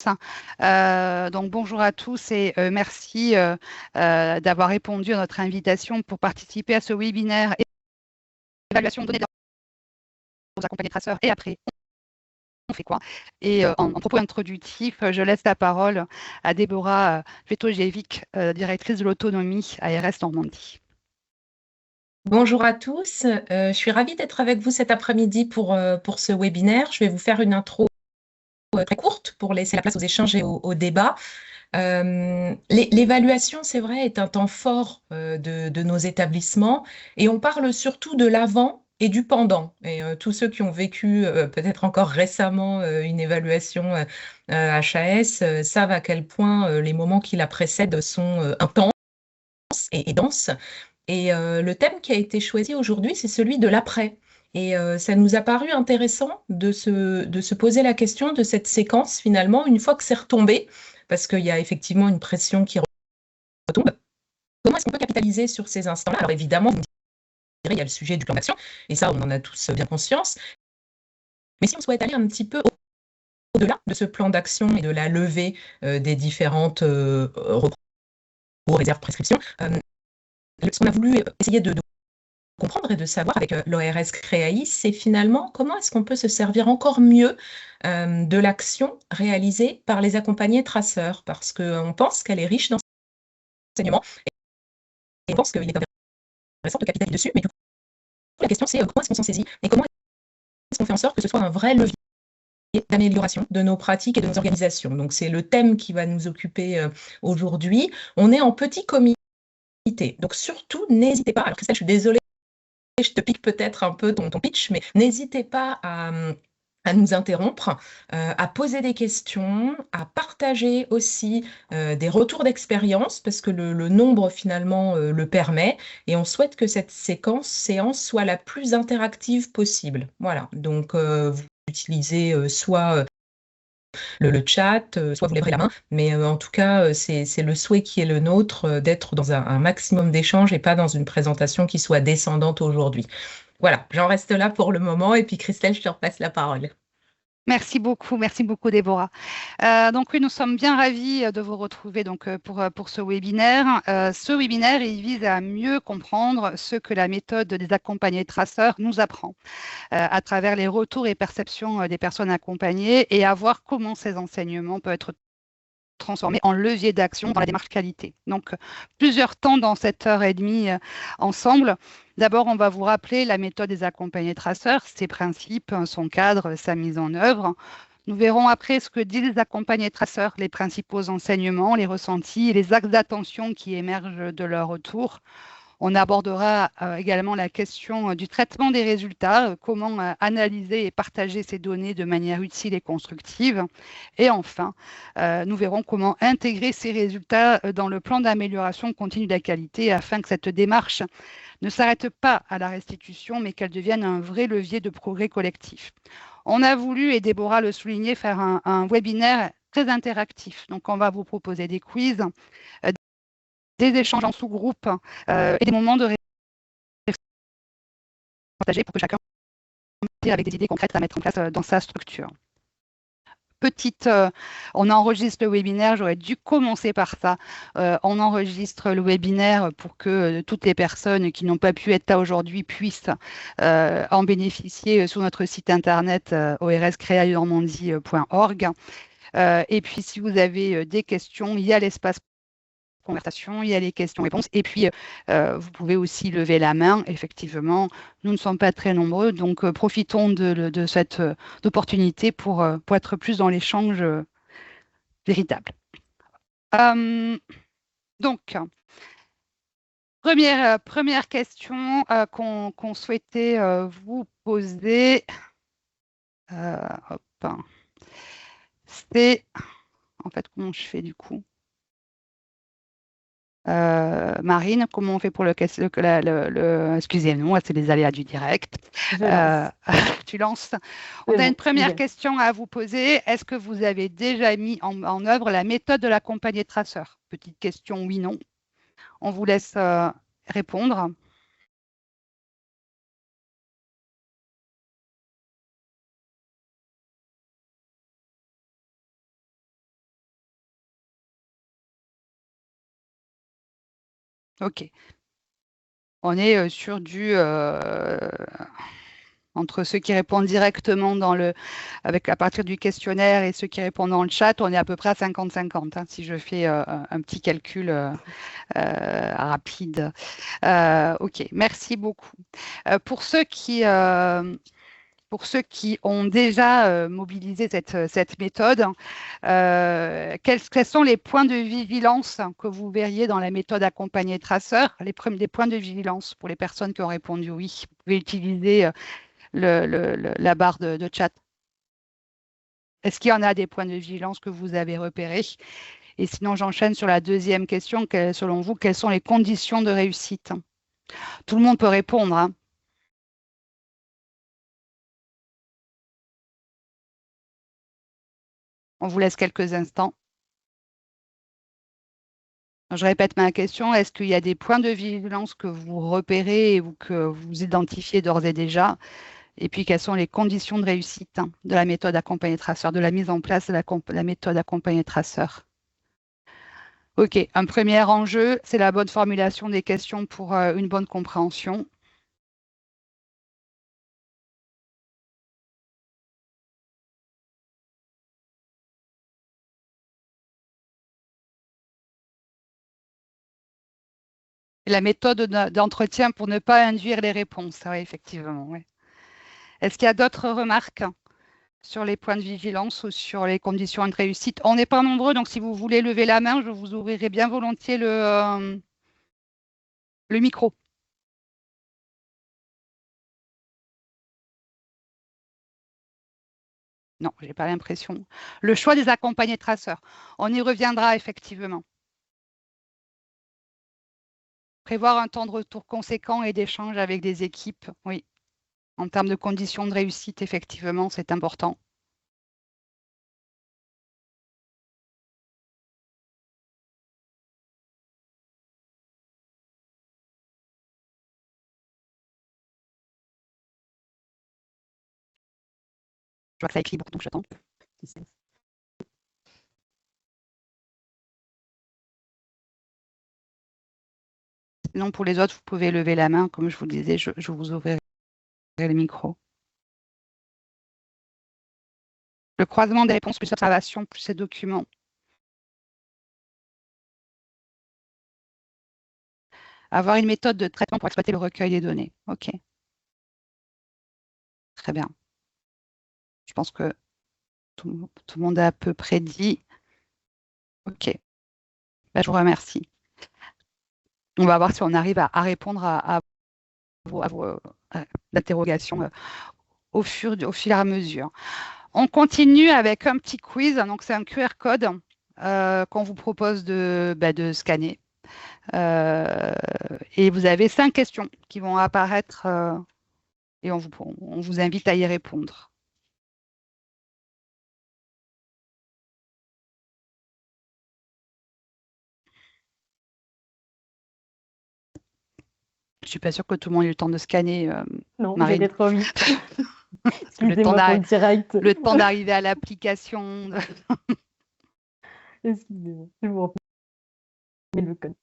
Donc bonjour à tous et merci d'avoir répondu à notre invitation pour participer à ce webinaire évaluation de données aux accompagnés traceurs et après on fait quoi? Et en propos introductif, je laisse la parole à Déborah Vetojevic, directrice de l'autonomie à RS Normandie. Bonjour à tous, je suis ravie d'être avec vous cet après-midi pour ce webinaire. Je vais vous faire une intro très courte pour laisser la place aux échanges et au débat. L'évaluation, c'est vrai, est un temps fort de nos établissements et on parle surtout de l'avant et du pendant. Et tous ceux qui ont vécu peut-être encore récemment une évaluation HAS savent à quel point les moments qui la précèdent sont intenses et denses. Et le thème qui a été choisi aujourd'hui, c'est celui de l'après. Et ça nous a paru intéressant de se poser la question de cette séquence finalement, une fois que c'est retombé, parce qu'il y a effectivement une pression qui retombe. Comment est-ce qu'on peut capitaliser sur ces instants-là? Alors évidemment, vous me direz, il y a le sujet du plan d'action, et ça, on en a tous bien conscience. Mais si on souhaite aller un petit peu au-delà de ce plan d'action et de la levée des différentes recours, réserves, prescriptions, ce qu'on a voulu essayer de comprendre et de savoir avec l'ORS Créaïs, c'est finalement comment est-ce qu'on peut se servir encore mieux de l'action réalisée par les accompagnés traceurs, parce qu'on pense qu'elle est riche d'enseignements et on pense qu'il est intéressant de capitaliser dessus, mais du coup, la question c'est comment est-ce qu'on s'en saisit et comment est-ce qu'on fait en sorte que ce soit un vrai levier d'amélioration de nos pratiques et de nos organisations. Donc c'est le thème qui va nous occuper aujourd'hui. On est en petit comité, donc surtout n'hésitez pas, alors Christelle, je suis désolée, je te pique peut-être un peu ton pitch, mais n'hésitez pas à nous interrompre, à poser des questions, à partager aussi des retours d'expérience, parce que le nombre finalement le permet, et on souhaite que cette séance soit la plus interactive possible. Voilà, donc vous utilisez soit le chat, soit vous lèverez la main, mais en tout cas, c'est le souhait qui est le nôtre d'être dans un maximum d'échanges et pas dans une présentation qui soit descendante aujourd'hui. Voilà, j'en reste là pour le moment et puis Christelle, je te repasse la parole. Merci beaucoup Déborah. Donc oui, nous sommes bien ravis de vous retrouver pour ce webinaire. Ce webinaire, il vise à mieux comprendre ce que la méthode des accompagnés traceurs nous apprend à travers les retours et perceptions des personnes accompagnées et à voir comment ces enseignements peuvent être transformés en levier d'action dans la démarche qualité. Donc, plusieurs temps dans cette heure et demie ensemble. D'abord, on va vous rappeler la méthode des accompagnés traceurs, ses principes, son cadre, sa mise en œuvre. Nous verrons après ce que disent les accompagnés traceurs, les principaux enseignements, les ressentis et les axes d'attention qui émergent de leur retour. On abordera également la question du traitement des résultats, comment analyser et partager ces données de manière utile et constructive. Et enfin, nous verrons comment intégrer ces résultats dans le plan d'amélioration continue de la qualité afin que cette démarche ne s'arrête pas à la restitution, mais qu'elle devienne un vrai levier de progrès collectif. On a voulu, et Déborah le soulignait, faire un webinaire très interactif. Donc, on va vous proposer des quiz, euh, des échanges en sous-groupe et des moments de partager pour que chacun avec des idées concrètes à mettre en place dans sa structure. On enregistre le webinaire, j'aurais dû commencer par ça. On enregistre le webinaire pour que toutes les personnes qui n'ont pas pu être là aujourd'hui puissent en bénéficier sur notre site internet orscreanormandie.org. Et puis, si vous avez des questions, il y a l'espace conversation, il y a les questions-réponses. Et puis, vous pouvez aussi lever la main. Effectivement, nous ne sommes pas très nombreux, donc profitons de cette opportunité pour être plus dans l'échange véritable. Euh, donc, première question qu'on souhaitait vous poser, hop, c'est en fait comment je fais du coup? Marine, comment on fait pour excusez-moi, c'est les aléas du direct. Je Euh, lance. tu lances. On C'est a une bon, j'y première vais. question à vous poser. Est-ce que vous avez déjà mis en œuvre la méthode de l'accompagné traceur? Petite question, oui, non. On vous laisse répondre. OK. On est sur du entre ceux qui répondent directement à partir du questionnaire et ceux qui répondent dans le chat, on est à peu près à 50-50, hein, si je fais un petit calcul rapide. OK, merci beaucoup. Pour ceux qui ont déjà mobilisé cette méthode, quels sont les points de vigilance que vous verriez dans la méthode accompagnée traceur, les points de vigilance pour les personnes qui ont répondu oui? Vous pouvez utiliser la barre de chat. Est-ce qu'il y en a des points de vigilance que vous avez repérés? Et sinon, j'enchaîne sur la deuxième question. Selon vous, quelles sont les conditions de réussite? Tout le monde peut répondre, hein. On vous laisse quelques instants. Je répète ma question. Est-ce qu'il y a des points de vigilance que vous repérez ou que vous identifiez d'ores et déjà? Et puis, quelles sont les conditions de réussite de la méthode accompagnée traceur, de la mise en place de la méthode accompagnée traceur? OK, un premier enjeu, c'est la bonne formulation des questions pour une bonne compréhension. La méthode d'entretien pour ne pas induire les réponses, oui, effectivement. Oui. Est-ce qu'il y a d'autres remarques sur les points de vigilance ou sur les conditions de réussite? On n'est pas nombreux, donc si vous voulez lever la main, je vous ouvrirai bien volontiers le micro. Non, je n'ai pas l'impression. Le choix des accompagnés traceurs. On y reviendra effectivement. Prévoir un temps de retour conséquent et d'échange avec des équipes, oui. En termes de conditions de réussite, effectivement, c'est important. Je vois que ça écrit beaucoup, donc j'attends. Sinon, pour les autres, vous pouvez lever la main. Comme je vous le disais, je vous ouvrirai le micro. Le croisement des réponses plus observation plus ces documents. Avoir une méthode de traitement pour exploiter le recueil des données. OK. Très bien. Je pense que tout le monde a à peu près dit. OK. Bah, je vous remercie. On va voir si on arrive à répondre à vos interrogations au fur et à mesure. On continue avec un petit quiz. Donc, c'est un QR code qu'on vous propose de scanner. Et vous avez 5 questions qui vont apparaître et on vous invite à y répondre. Je ne suis pas sûre que tout le monde ait eu le temps de scanner. Non, Marine. j'étais trop vite. Excusez-moi pour le direct. Le temps d'arriver à l'application. Excusez-moi, je vous remets le code.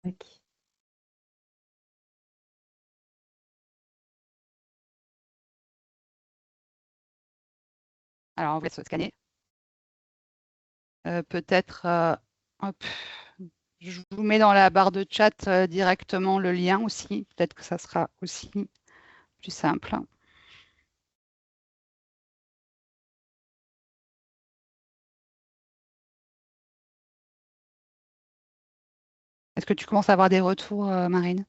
Okay. Alors, on vous laisse scanner. Peut-être, hop, je vous mets dans la barre de chat directement le lien aussi. Peut-être que ça sera aussi plus simple. Est-ce que tu commences à avoir des retours, Marine?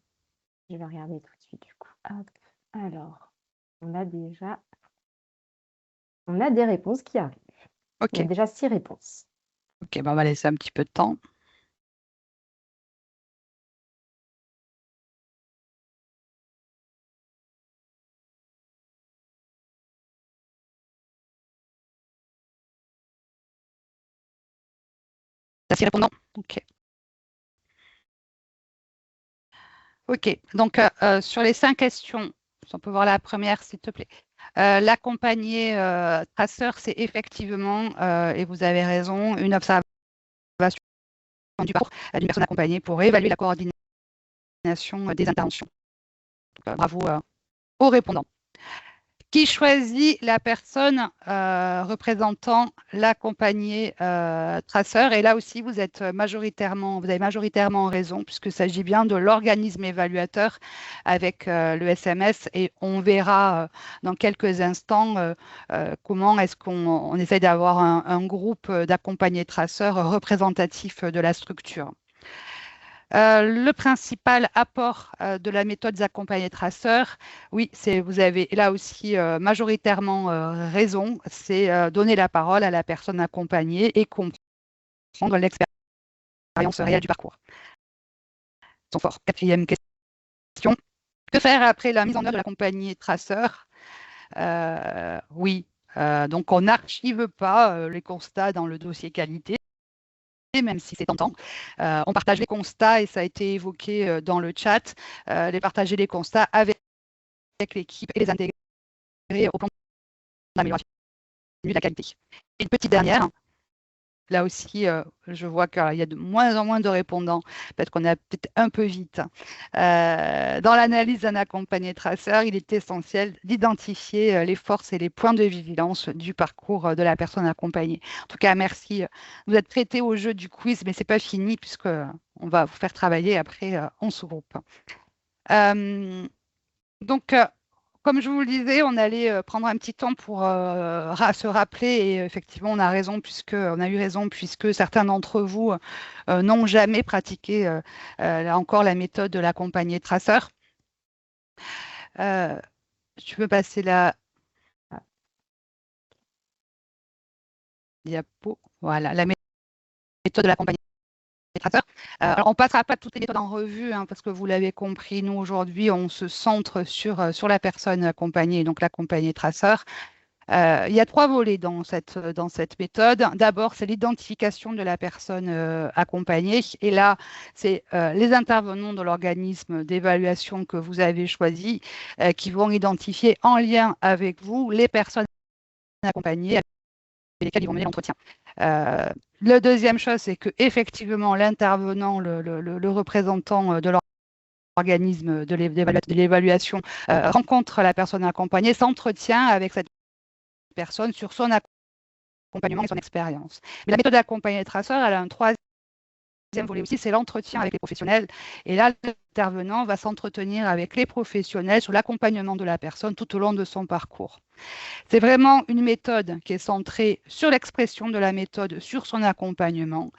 Je vais regarder tout de suite du coup. Hop. Alors, on a des réponses qui arrivent. OK. Il y a déjà 6 réponses. OK, on va laisser un petit peu de temps. T'as 6 répondants? OK. OK. Donc, sur les 5 questions, si on peut voir la première, s'il te plaît. L'accompagné traceur, c'est effectivement, et vous avez raison, une observation du parcours d'une personne accompagnée pour évaluer la coordination des interventions. Donc, bravo aux répondants. Qui choisit la personne représentant l'accompagné traceur? Et là aussi, vous avez majoritairement raison, puisqu'il s'agit bien de l'organisme évaluateur avec le SMS. Et on verra dans quelques instants comment est-ce qu'on essaie d'avoir un groupe d'accompagnés traceurs représentatif de la structure. Le principal apport de la méthode des accompagnés traceurs, oui, vous avez là aussi majoritairement raison, c'est donner la parole à la personne accompagnée et comprendre l'expérience réelle du parcours. Sont forts. Quatrième question, que faire après la mise en œuvre de l'accompagné traceur? Oui, donc on n'archive pas les constats dans le dossier qualité, même si c'est tentant. On partage les constats et ça a été évoqué dans le chat, partager les constats avec l'équipe et les intégrer au plan d'amélioration de la qualité. Et une petite dernière, là aussi, je vois qu'il y a de moins en moins de répondants, peut-être qu'on est peut-être un peu vite. Dans l'analyse d'un accompagné traceur, il est essentiel d'identifier les forces et les points de vigilance du parcours de la personne accompagnée. En tout cas, merci. Vous êtes prêtés au jeu du quiz, mais ce n'est pas fini puisqu'on va vous faire travailler après en sous-groupe. Donc, comme je vous le disais, on allait prendre un petit temps pour se rappeler et effectivement, on a eu raison puisque certains d'entre vous n'ont jamais pratiqué là encore la méthode de l'accompagné traceur. Tu peux passer la diapo. Voilà, la méthode de l'accompagné traceur. Alors, on ne passera pas toutes les méthodes en revue parce que vous l'avez compris, nous aujourd'hui, on se centre sur la personne accompagnée, donc l'accompagné traceur. Il y a 3 volets dans cette méthode. D'abord, c'est l'identification de la personne accompagnée. Et là, c'est les intervenants de l'organisme d'évaluation que vous avez choisi qui vont identifier en lien avec vous les personnes accompagnées avec lesquelles ils vont mener l'entretien. La deuxième chose, c'est qu'effectivement, l'intervenant, le représentant de l'organisme de l'évaluation rencontre la personne accompagnée, s'entretient avec cette personne sur son accompagnement et son expérience. Mais la méthode d'accompagné traceur, elle a un troisième volet aussi, c'est l'entretien avec les professionnels. Et là, l'intervenant va s'entretenir avec les professionnels sur l'accompagnement de la personne tout au long de son parcours. C'est vraiment une méthode qui est centrée sur l'expression de la méthode, sur son accompagnement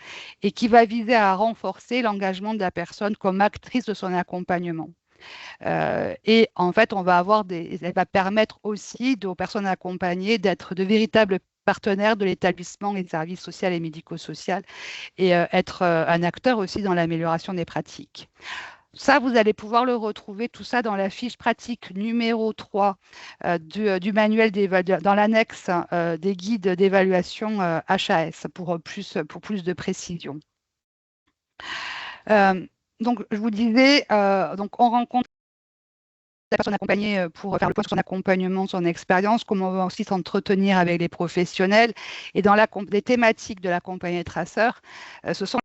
et qui va viser à renforcer l'engagement de la personne comme actrice de son accompagnement. Et en fait, elle va permettre aussi aux personnes accompagnées d'être de véritables partenaires de l'établissement et des services sociaux et médico-social et être un acteur aussi dans l'amélioration des pratiques. Ça, vous allez pouvoir le retrouver, tout ça, dans la fiche pratique numéro 3 du manuel dans l'annexe des guides d'évaluation HAS pour plus de précision. Donc, je vous disais, on rencontre la personne accompagnée pour faire le point sur son accompagnement, son expérience, comment on va aussi s'entretenir avec les professionnels. Et dans les thématiques de l'accompagné traceur, ce sont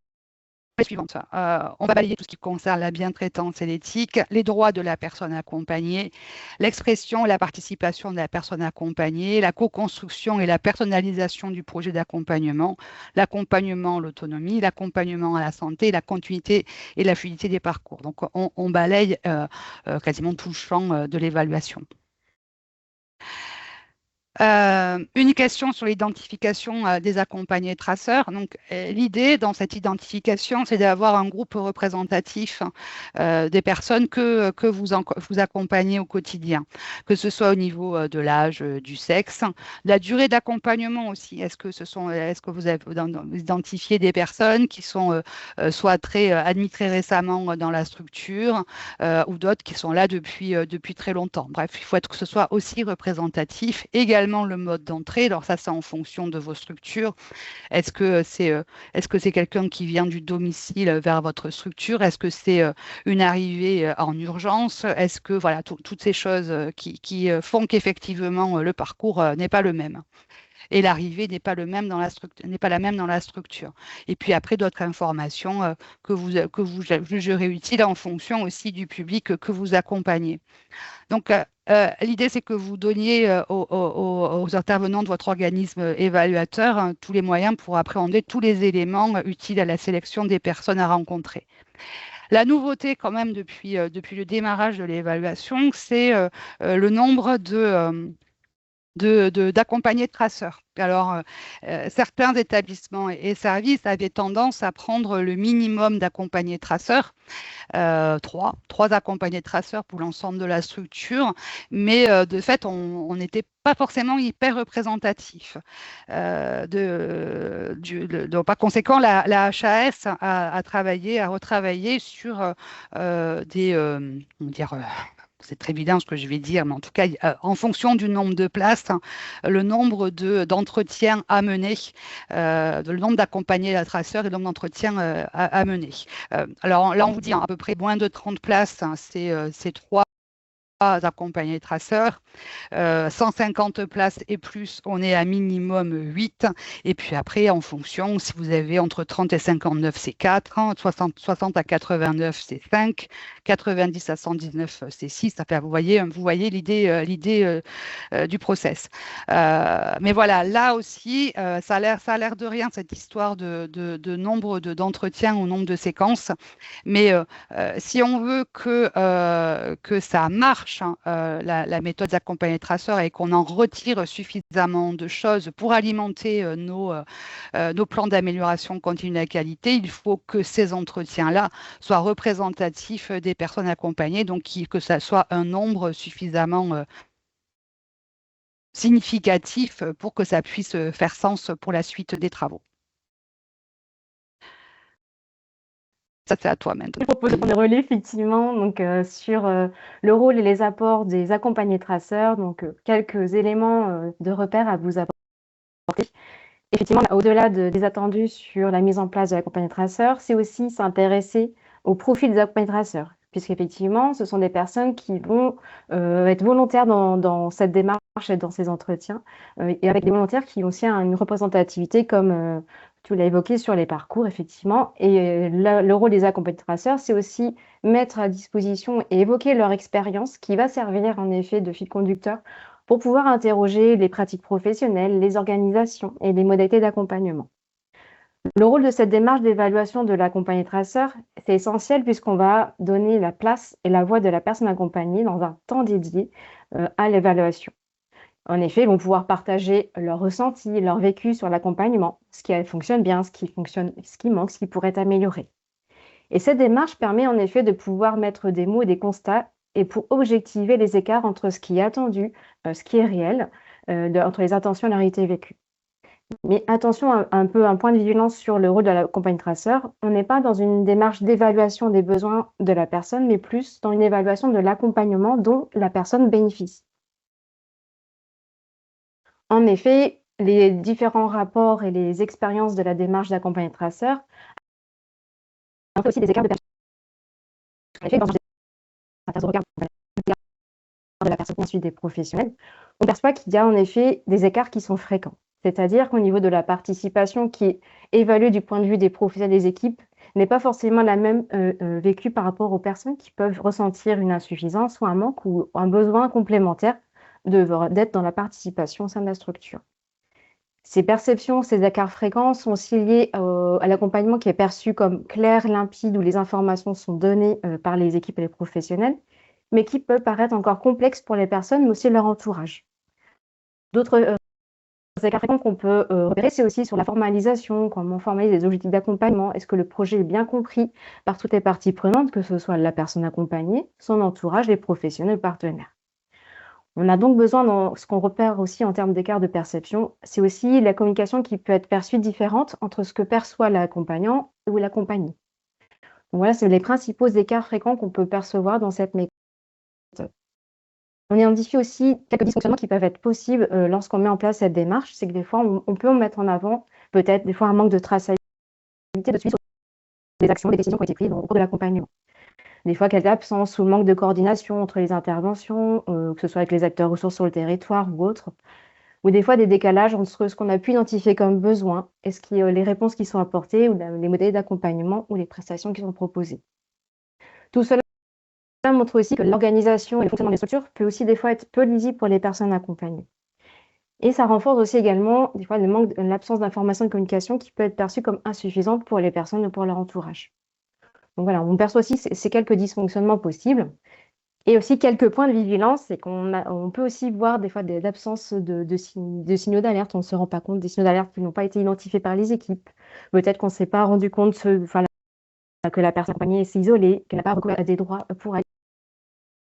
les suivantes. On va balayer tout ce qui concerne la bientraitance et l'éthique, les droits de la personne accompagnée, l'expression et la participation de la personne accompagnée, la co-construction et la personnalisation du projet d'accompagnement, l'accompagnement à l'autonomie, l'accompagnement à la santé, la continuité et la fluidité des parcours. Donc, on balaye quasiment tout le champ de l'évaluation. Une question sur l'identification des accompagnés traceurs. Donc, l'idée dans cette identification, c'est d'avoir un groupe représentatif des personnes que vous accompagnez au quotidien, que ce soit au niveau de l'âge, du sexe, la durée d'accompagnement aussi. Est-ce que vous avez identifié des personnes qui sont soit admis très récemment dans la structure ou d'autres qui sont là depuis très longtemps. Bref, il faut que ce soit aussi représentatif. Également, le mode d'entrée, alors ça, c'est en fonction de vos structures. Est-ce que c'est quelqu'un qui vient du domicile vers votre structure? Est-ce que c'est une arrivée en urgence? Est-ce que, voilà, toutes ces choses qui font qu'effectivement, le parcours n'est pas le même. et l'arrivée n'est pas la même dans la structure. Et puis après, d'autres informations que vous jugerez utiles en fonction aussi du public que vous accompagnez. Donc, l'idée, c'est que vous donniez aux intervenants de votre organisme évaluateur tous les moyens pour appréhender tous les éléments utiles à la sélection des personnes à rencontrer. La nouveauté, quand même, depuis le démarrage de l'évaluation, c'est le nombre d'accompagnés traceurs. Alors, certains établissements et services avaient tendance à prendre le minimum d'accompagnés traceurs, trois accompagnés traceurs pour l'ensemble de la structure, mais de fait, on n'était pas forcément hyper représentatif. Donc, par conséquent, la HAS a retravaillé sur c'est très évident ce que je vais dire, mais en tout cas, en fonction du nombre de places, le nombre d'entretiens à mener, le nombre d'accompagnés à traceurs et le nombre d'entretiens à mener. Alors là, on vous dit à peu près moins de 30 places, c'est 3 accompagnés traceurs. 150 places et plus, on est à minimum 8. Et puis après, en fonction, si vous avez entre 30 et 59, c'est 4. 60 à 89, c'est 5. 90 à 119, c'est 6. Enfin, vous voyez l'idée du process. Mais voilà, là aussi, ça a l'air de rien, cette histoire de nombre d'entretiens ou nombre de séquences. Mais si on veut que ça marche, la méthode d'accompagné traceur, et qu'on en retire suffisamment de choses pour alimenter nos plans d'amélioration continue de la qualité, il faut que ces entretiens-là soient représentatifs des personnes accompagnées, donc que ça soit un nombre suffisamment significatif pour que ça puisse faire sens pour la suite des travaux. Ça, c'est à toi maintenant. Je propose de prendre le relais, effectivement, donc, sur le rôle et les apports des accompagnés traceurs. Donc, quelques éléments de repère à vous apporter. Effectivement, au-delà des attendus sur la mise en place de l'accompagné traceur, c'est aussi s'intéresser au profil des accompagnés traceurs, puisqu'effectivement, ce sont des personnes qui vont être volontaires dans cette démarche et dans ces entretiens, et avec des volontaires qui ont aussi une représentativité comme tu l'as évoqué sur les parcours, effectivement. Et le rôle des accompagnés traceurs, c'est aussi mettre à disposition et évoquer leur expérience qui va servir en effet de fil conducteur pour pouvoir interroger les pratiques professionnelles, les organisations et les modalités d'accompagnement. Le rôle de cette démarche d'évaluation de l'accompagné traceur, c'est essentiel puisqu'on va donner la place et la voix de la personne accompagnée dans un temps dédié à l'évaluation. En effet, ils vont pouvoir partager leurs ressentis, leur vécu sur l'accompagnement, ce qui fonctionne bien, ce qui manque, ce qui pourrait être amélioré. Et cette démarche permet en effet de pouvoir mettre des mots et des constats et pour objectiver les écarts entre ce qui est attendu, ce qui est réel, entre les intentions et la réalité vécue. Mais attention, un point de vigilance sur le rôle de l'accompagné traceur. On n'est pas dans une démarche d'évaluation des besoins de la personne, mais plus dans une évaluation de l'accompagnement dont la personne bénéficie. En effet, les différents rapports et les expériences de la démarche d'accompagné traceur ont aussi des écarts de perception. En effet, dans certains regards de la personne, ensuite des professionnels, on perçoit qu'il y a en effet des écarts qui sont fréquents. C'est-à-dire qu'au niveau de la participation qui est évaluée du point de vue des professionnels des équipes n'est pas forcément la même vécue par rapport aux personnes qui peuvent ressentir une insuffisance ou un manque ou un besoin complémentaire d'être dans la participation au sein de la structure. Ces perceptions, ces écarts fréquents sont aussi liés à l'accompagnement qui est perçu comme clair, limpide, où les informations sont données par les équipes et les professionnels, mais qui peut paraître encore complexe pour les personnes, mais aussi leur entourage. D'autres écarts fréquents qu'on peut repérer, c'est aussi sur la formalisation, comment formaliser les objectifs d'accompagnement. Est-ce que le projet est bien compris par toutes les parties prenantes, que ce soit la personne accompagnée, son entourage, les professionnels, partenaires. On a donc besoin, dans ce qu'on repère aussi en termes d'écart de perception, c'est aussi la communication qui peut être perçue différente entre ce que perçoit l'accompagnant ou l'accompagné. Donc voilà, c'est les principaux écarts fréquents qu'on peut percevoir dans cette méthode. On identifie aussi quelques dysfonctionnements qui peuvent être possibles lorsqu'on met en place cette démarche. C'est que des fois, on peut mettre en avant peut-être des fois un manque de traçabilité, de suivi sur des actions, des décisions qui ont été prises au cours de l'accompagnement. Des fois, quelques absences ou manque de coordination entre les interventions, que ce soit avec les acteurs ressources sur le territoire ou autres. ou des fois des décalages entre ce qu'on a pu identifier comme besoin et les réponses qui sont apportées, ou les modèles d'accompagnement ou les prestations qui sont proposées. Tout cela montre aussi que l'organisation et le fonctionnement des structures peut aussi des fois être peu lisible pour les personnes accompagnées. Et ça renforce aussi également des fois l'absence d'information et de communication qui peut être perçue comme insuffisante pour les personnes ou pour leur entourage. Donc voilà, on perçoit aussi ces quelques dysfonctionnements possibles. Et aussi quelques points de vigilance, c'est on peut aussi voir des fois l'absence de signaux d'alerte. On ne se rend pas compte des signaux d'alerte qui n'ont pas été identifiés par les équipes. Peut-être qu'on ne s'est pas rendu compte que la personne accompagnée s'est isolée, qu'elle n'a pas recours à des droits pour elle.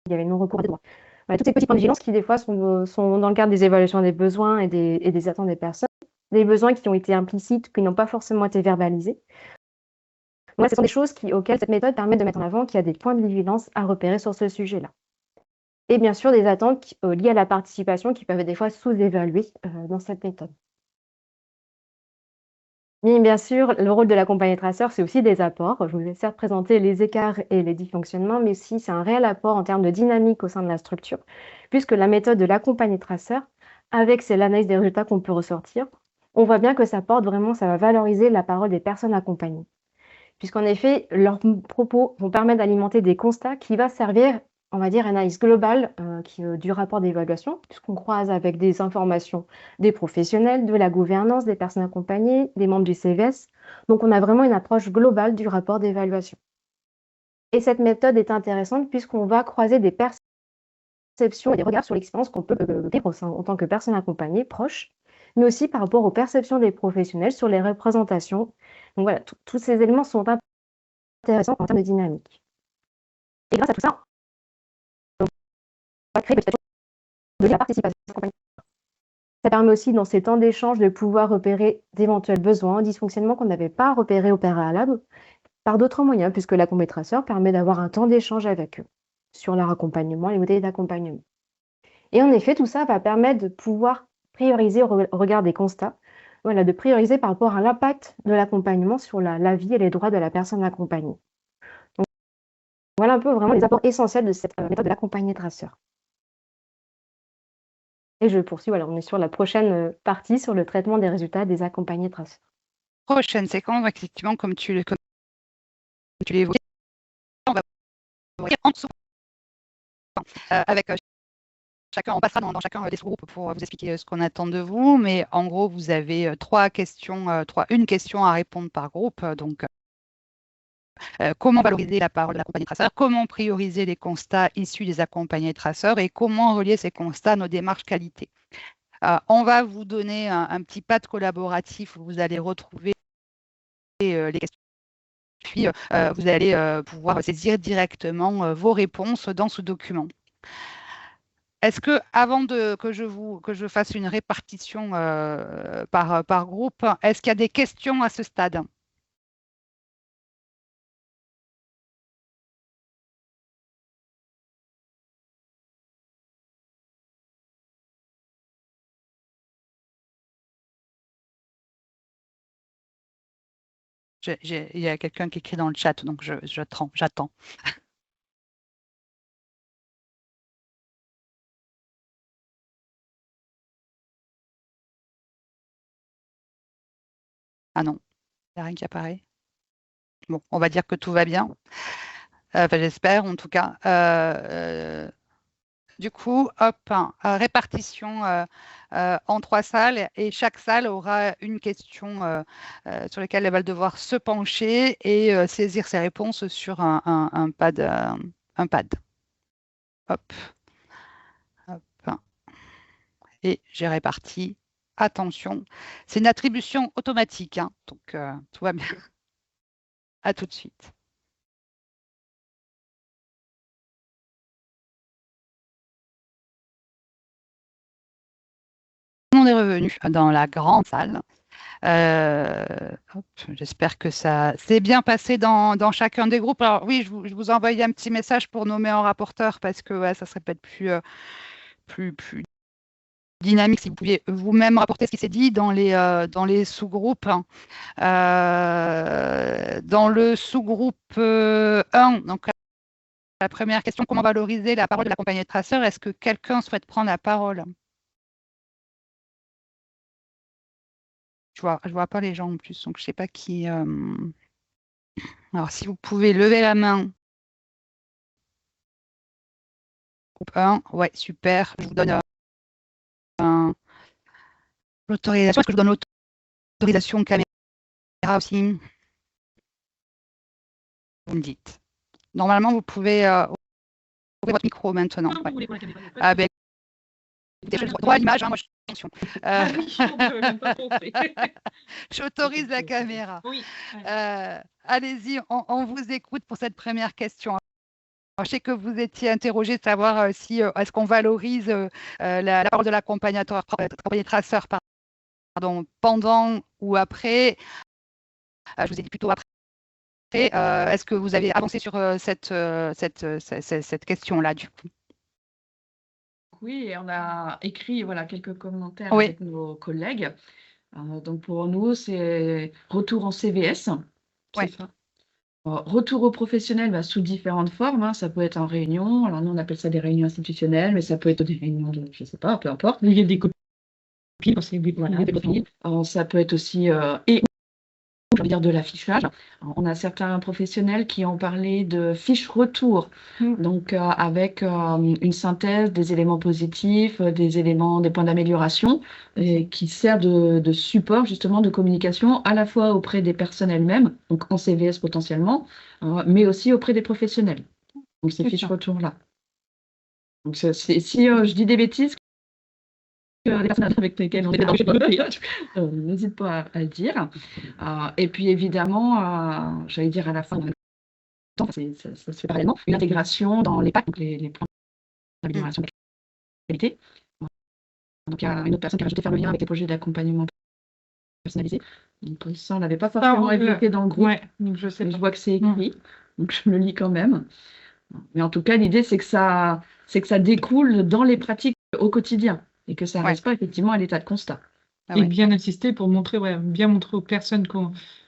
Il y avait non-recours à des droits. Voilà, tous ces petits points de vigilance qui, des fois, sont dans le cadre des évaluations des besoins et des attentes des personnes. Des besoins qui ont été implicites, qui n'ont pas forcément été verbalisés. Voilà, ce sont des choses auxquelles cette méthode permet de mettre en avant qu'il y a des points de vigilance à repérer sur ce sujet-là. Et bien sûr, des attentes liées à la participation qui peuvent être des fois sous-évaluées dans cette méthode. Mais bien sûr, le rôle de l'accompagné traceur, c'est aussi des apports. Je vous ai certes présenté les écarts et les dysfonctionnements, mais aussi c'est un réel apport en termes de dynamique au sein de la structure, puisque la méthode de l'accompagné traceur, avec l'analyse des résultats qu'on peut ressortir, on voit bien que ça va valoriser la parole des personnes accompagnées. Puisqu'en effet, leurs propos vont permettre d'alimenter des constats qui vont servir, on va dire, analyse globale du rapport d'évaluation, puisqu'on croise avec des informations des professionnels, de la gouvernance, des personnes accompagnées, des membres du CVS. Donc, on a vraiment une approche globale du rapport d'évaluation. Et cette méthode est intéressante puisqu'on va croiser des perceptions et des regards sur l'expérience qu'on peut vivre en tant que personne accompagnée, proche, mais aussi par rapport aux perceptions des professionnels sur les représentations. Donc voilà, tous ces éléments sont intéressants en termes de dynamique. Et grâce à tout ça, on va créer petit à petit de la participation. Ça permet aussi, dans ces temps d'échange, de pouvoir repérer d'éventuels besoins, dysfonctionnements qu'on n'avait pas repérés au préalable par d'autres moyens, puisque l'accompagné traceur permet d'avoir un temps d'échange avec eux sur leur accompagnement, les modèles d'accompagnement. Et en effet, tout ça va permettre de pouvoir prioriser au regard des constats, voilà, de prioriser par rapport à l'impact de l'accompagnement sur la vie et les droits de la personne accompagnée. Donc, voilà un peu vraiment les apports essentiels de cette méthode de l'accompagné traceur. Et je poursuis, voilà, on est sur la prochaine partie sur le traitement des résultats des accompagnés traceurs. Prochaine séquence, effectivement, comme tu l'évoquais, on va voir en dessous avec chacun, on passera dans chacun des sous-groupes pour vous expliquer ce qu'on attend de vous, mais en gros, vous avez une question à répondre par groupe. Donc, comment valoriser la parole de l'accompagné traceur, comment prioriser les constats issus des accompagnés traceurs et comment relier ces constats à nos démarches qualité. On va vous donner un petit pad collaboratif où vous allez retrouver les questions. Puis, vous allez pouvoir saisir directement vos réponses dans ce document. Est-ce que, avant que je fasse une répartition par groupe, est-ce qu'il y a des questions à ce stade? Il y a quelqu'un qui écrit dans le chat, donc j'attends. Ah non, il n'y a rien qui apparaît. Bon, on va dire que tout va bien. Enfin, j'espère en tout cas. Du coup, hop, répartition en 3 salles et chaque salle aura une question sur laquelle elle va devoir se pencher et saisir ses réponses sur un pad. Hop, hop. Et j'ai réparti. Attention, c'est une attribution automatique, hein, donc tout va bien. À tout de suite. On est revenu dans la grande salle. J'espère que ça s'est bien passé dans chacun des groupes. Alors oui, je vous ai envoyé un petit message pour nommer un rapporteur parce que ouais, ça serait peut-être plus dynamique si vous pouviez vous-même rapporter ce qui s'est dit dans les sous-groupes. Dans le sous-groupe 1, donc la première question, comment valoriser la parole de l'accompagné traceur? Est-ce que quelqu'un souhaite prendre la parole? je vois pas les gens en plus, donc je sais pas qui. Alors, si vous pouvez lever la main. Groupe 1, ouais, super. Je vous donne l'autorisation. Est-ce que je vous donne l'autorisation caméra aussi? Vous me dites. Normalement, vous pouvez ouvrir votre micro maintenant. Non, Ouais. vous voulez pour la caméra, Ah, ben, écoutez, j'ai le droit à l'image, hein, moi, attention. Ah oui, on peut même pas penser. J'autorise la caméra. Oui. Allez-y, on vous écoute pour cette première question. Alors, je sais que vous étiez interrogé de savoir si est-ce qu'on valorise la parole de l'accompagnateur, traceur, pardon, pendant ou après. Je vous ai dit plutôt après. Est-ce que vous avez avancé sur cette question-là, du coup? Oui, et on a écrit voilà, quelques commentaires Oui. avec nos collègues. Donc pour nous, c'est retour en CVS. Ouais. C'est ça. Retour au professionnel sous différentes formes, hein. Ça peut être en réunion. Alors nous, on appelle ça des réunions institutionnelles, mais ça peut être des réunions, je ne sais pas, peu importe. Il y a des copines, voilà, des copines. Ça peut être aussi je veux dire de l'affichage. On a certains professionnels qui ont parlé de fiches retour, donc avec une synthèse des éléments positifs, des points d'amélioration, et qui sert de support justement de communication à la fois auprès des personnes elles-mêmes, donc en CVS potentiellement, mais aussi auprès des professionnels. Donc ces fiches retour-là. Donc si je dis des bêtises, les personnes avec lesquelles on est dans le n'hésite pas à le dire. Et puis évidemment, j'allais dire à la fin, ça se fait parallèlement, une intégration dans les packs, donc les plans d'amélioration de la qualité. Donc il y a une autre personne qui a rajouté faire le lien avec les projets d'accompagnement personnalisé. Donc ça, on n'avait pas forcément évoqué dans le groupe. Ouais, donc je sais Mais pas. je vois que c'est écrit, donc je le lis quand même. Mais en tout cas, l'idée, c'est que ça découle dans les pratiques au quotidien et que ça ne reste pas effectivement à l'état de constat. Ah Et ouais. bien insister pour montrer, bien montrer aux personnes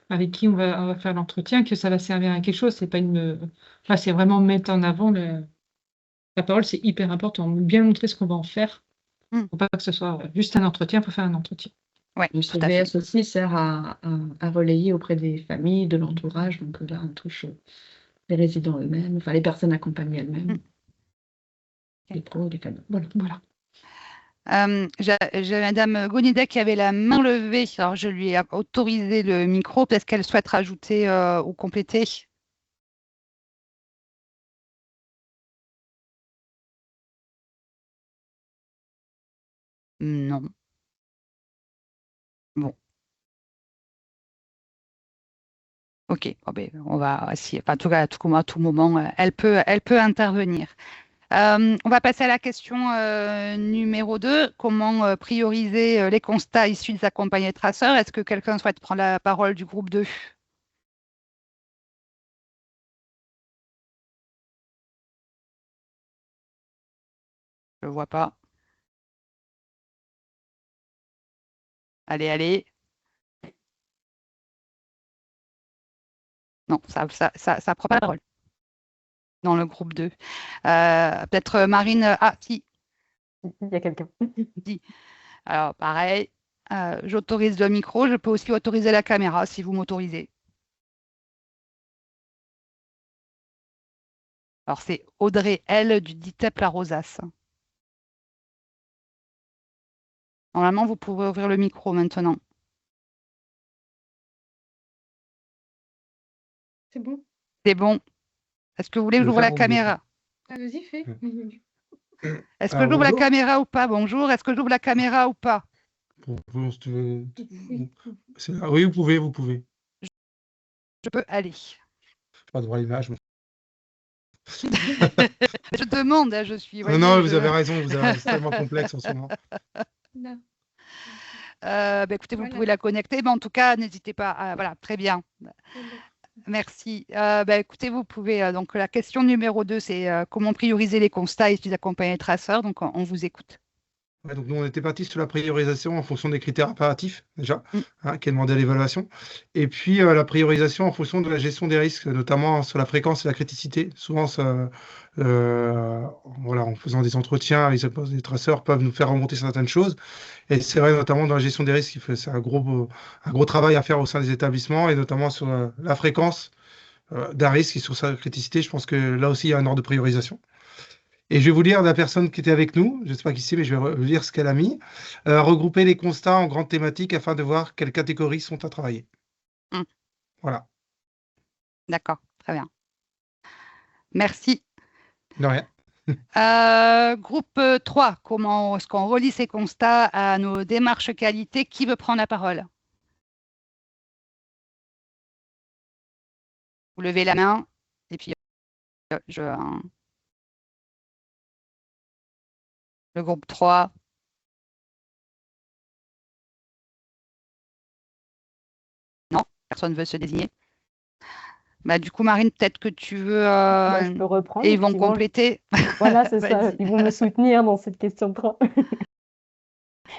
avec qui on va faire l'entretien que ça va servir à quelque chose. C'est pas c'est vraiment mettre en avant la parole, c'est hyper important. Bien montrer ce qu'on va en faire. Il ne faut pas que ce soit juste un entretien, il faut faire un entretien. Ouais, Le tout à fait. CVS aussi sert à relayer auprès des familles, de l'entourage. Donc là, on touche les résidents eux-mêmes, enfin les personnes accompagnées elles-mêmes, les pros, les familles. Voilà. J'ai Madame Gonidet qui avait la main levée. Alors, je lui ai autorisé le micro. Est-ce qu'elle souhaite rajouter ou compléter? Non. Bon. Ok. Oh, ben, on va, en tout cas, à tout moment, elle peut intervenir. On va passer à la question numéro 2. Comment prioriser les constats issus des accompagnés traceurs? Est-ce que quelqu'un souhaite prendre la parole du groupe 2? Je ne vois pas. Allez. Non, ça prend pas la parole dans le groupe 2. Peut-être Marine. Ah, si. Il y a quelqu'un. Alors, pareil, j'autorise le micro. Je peux aussi autoriser la caméra si vous m'autorisez. Alors, c'est Audrey L du DITEP La Rosace. Normalement, vous pouvez ouvrir le micro maintenant. C'est bon. C'est bon. Est-ce que vous voulez que j'ouvre la caméra? Vas-y, fais. Est-ce que j'ouvre la caméra ou pas? Bonjour. Est-ce que j'ouvre la caméra ou pas? Bonjour, si tu veux. Oui, vous pouvez. Je peux aller. Pas de voir l'image. Je demande, hein, je suis. Non, vous avez raison, c'est tellement complexe en ce moment. Non. Écoutez, vous pouvez la connecter, mais en tout cas, n'hésitez pas. Voilà, très bien. Merci. Écoutez, vous pouvez. Donc, la question numéro 2, c'est comment prioriser les constats et les accompagner traceurs. Donc, on vous écoute. Ouais, donc nous, on était parti sur la priorisation en fonction des critères impératifs, déjà, Mm. qui est demandé à l'évaluation. Et puis la priorisation en fonction de la gestion des risques, notamment sur la fréquence et la criticité. Souvent, voilà, en faisant des entretiens, les traceurs peuvent nous faire remonter certaines choses. Et c'est vrai, notamment dans la gestion des risques, c'est un gros travail à faire au sein des établissements, et notamment sur la fréquence d'un risque et sur sa criticité. Je pense que là aussi, il y a un ordre de priorisation. Et je vais vous lire la personne qui était avec nous, je ne sais pas qui c'est, mais je vais lire ce qu'elle a mis. Regrouper les constats en grandes thématiques afin de voir quelles catégories sont à travailler. Mm. Voilà, D'accord, très bien. Merci. de rien. Groupe 3, comment est-ce qu'on relie ces constats à nos démarches qualité? Qui veut prendre la parole? Vous levez la main et puis le groupe 3. Non, personne ne veut se désigner. Bah, du coup, Marine, peut-être que tu veux. Bah, je peux reprendre, Et ils vont effectivement. compléter. Voilà, c'est ça. Vas-y. Ils vont me soutenir dans cette question 3.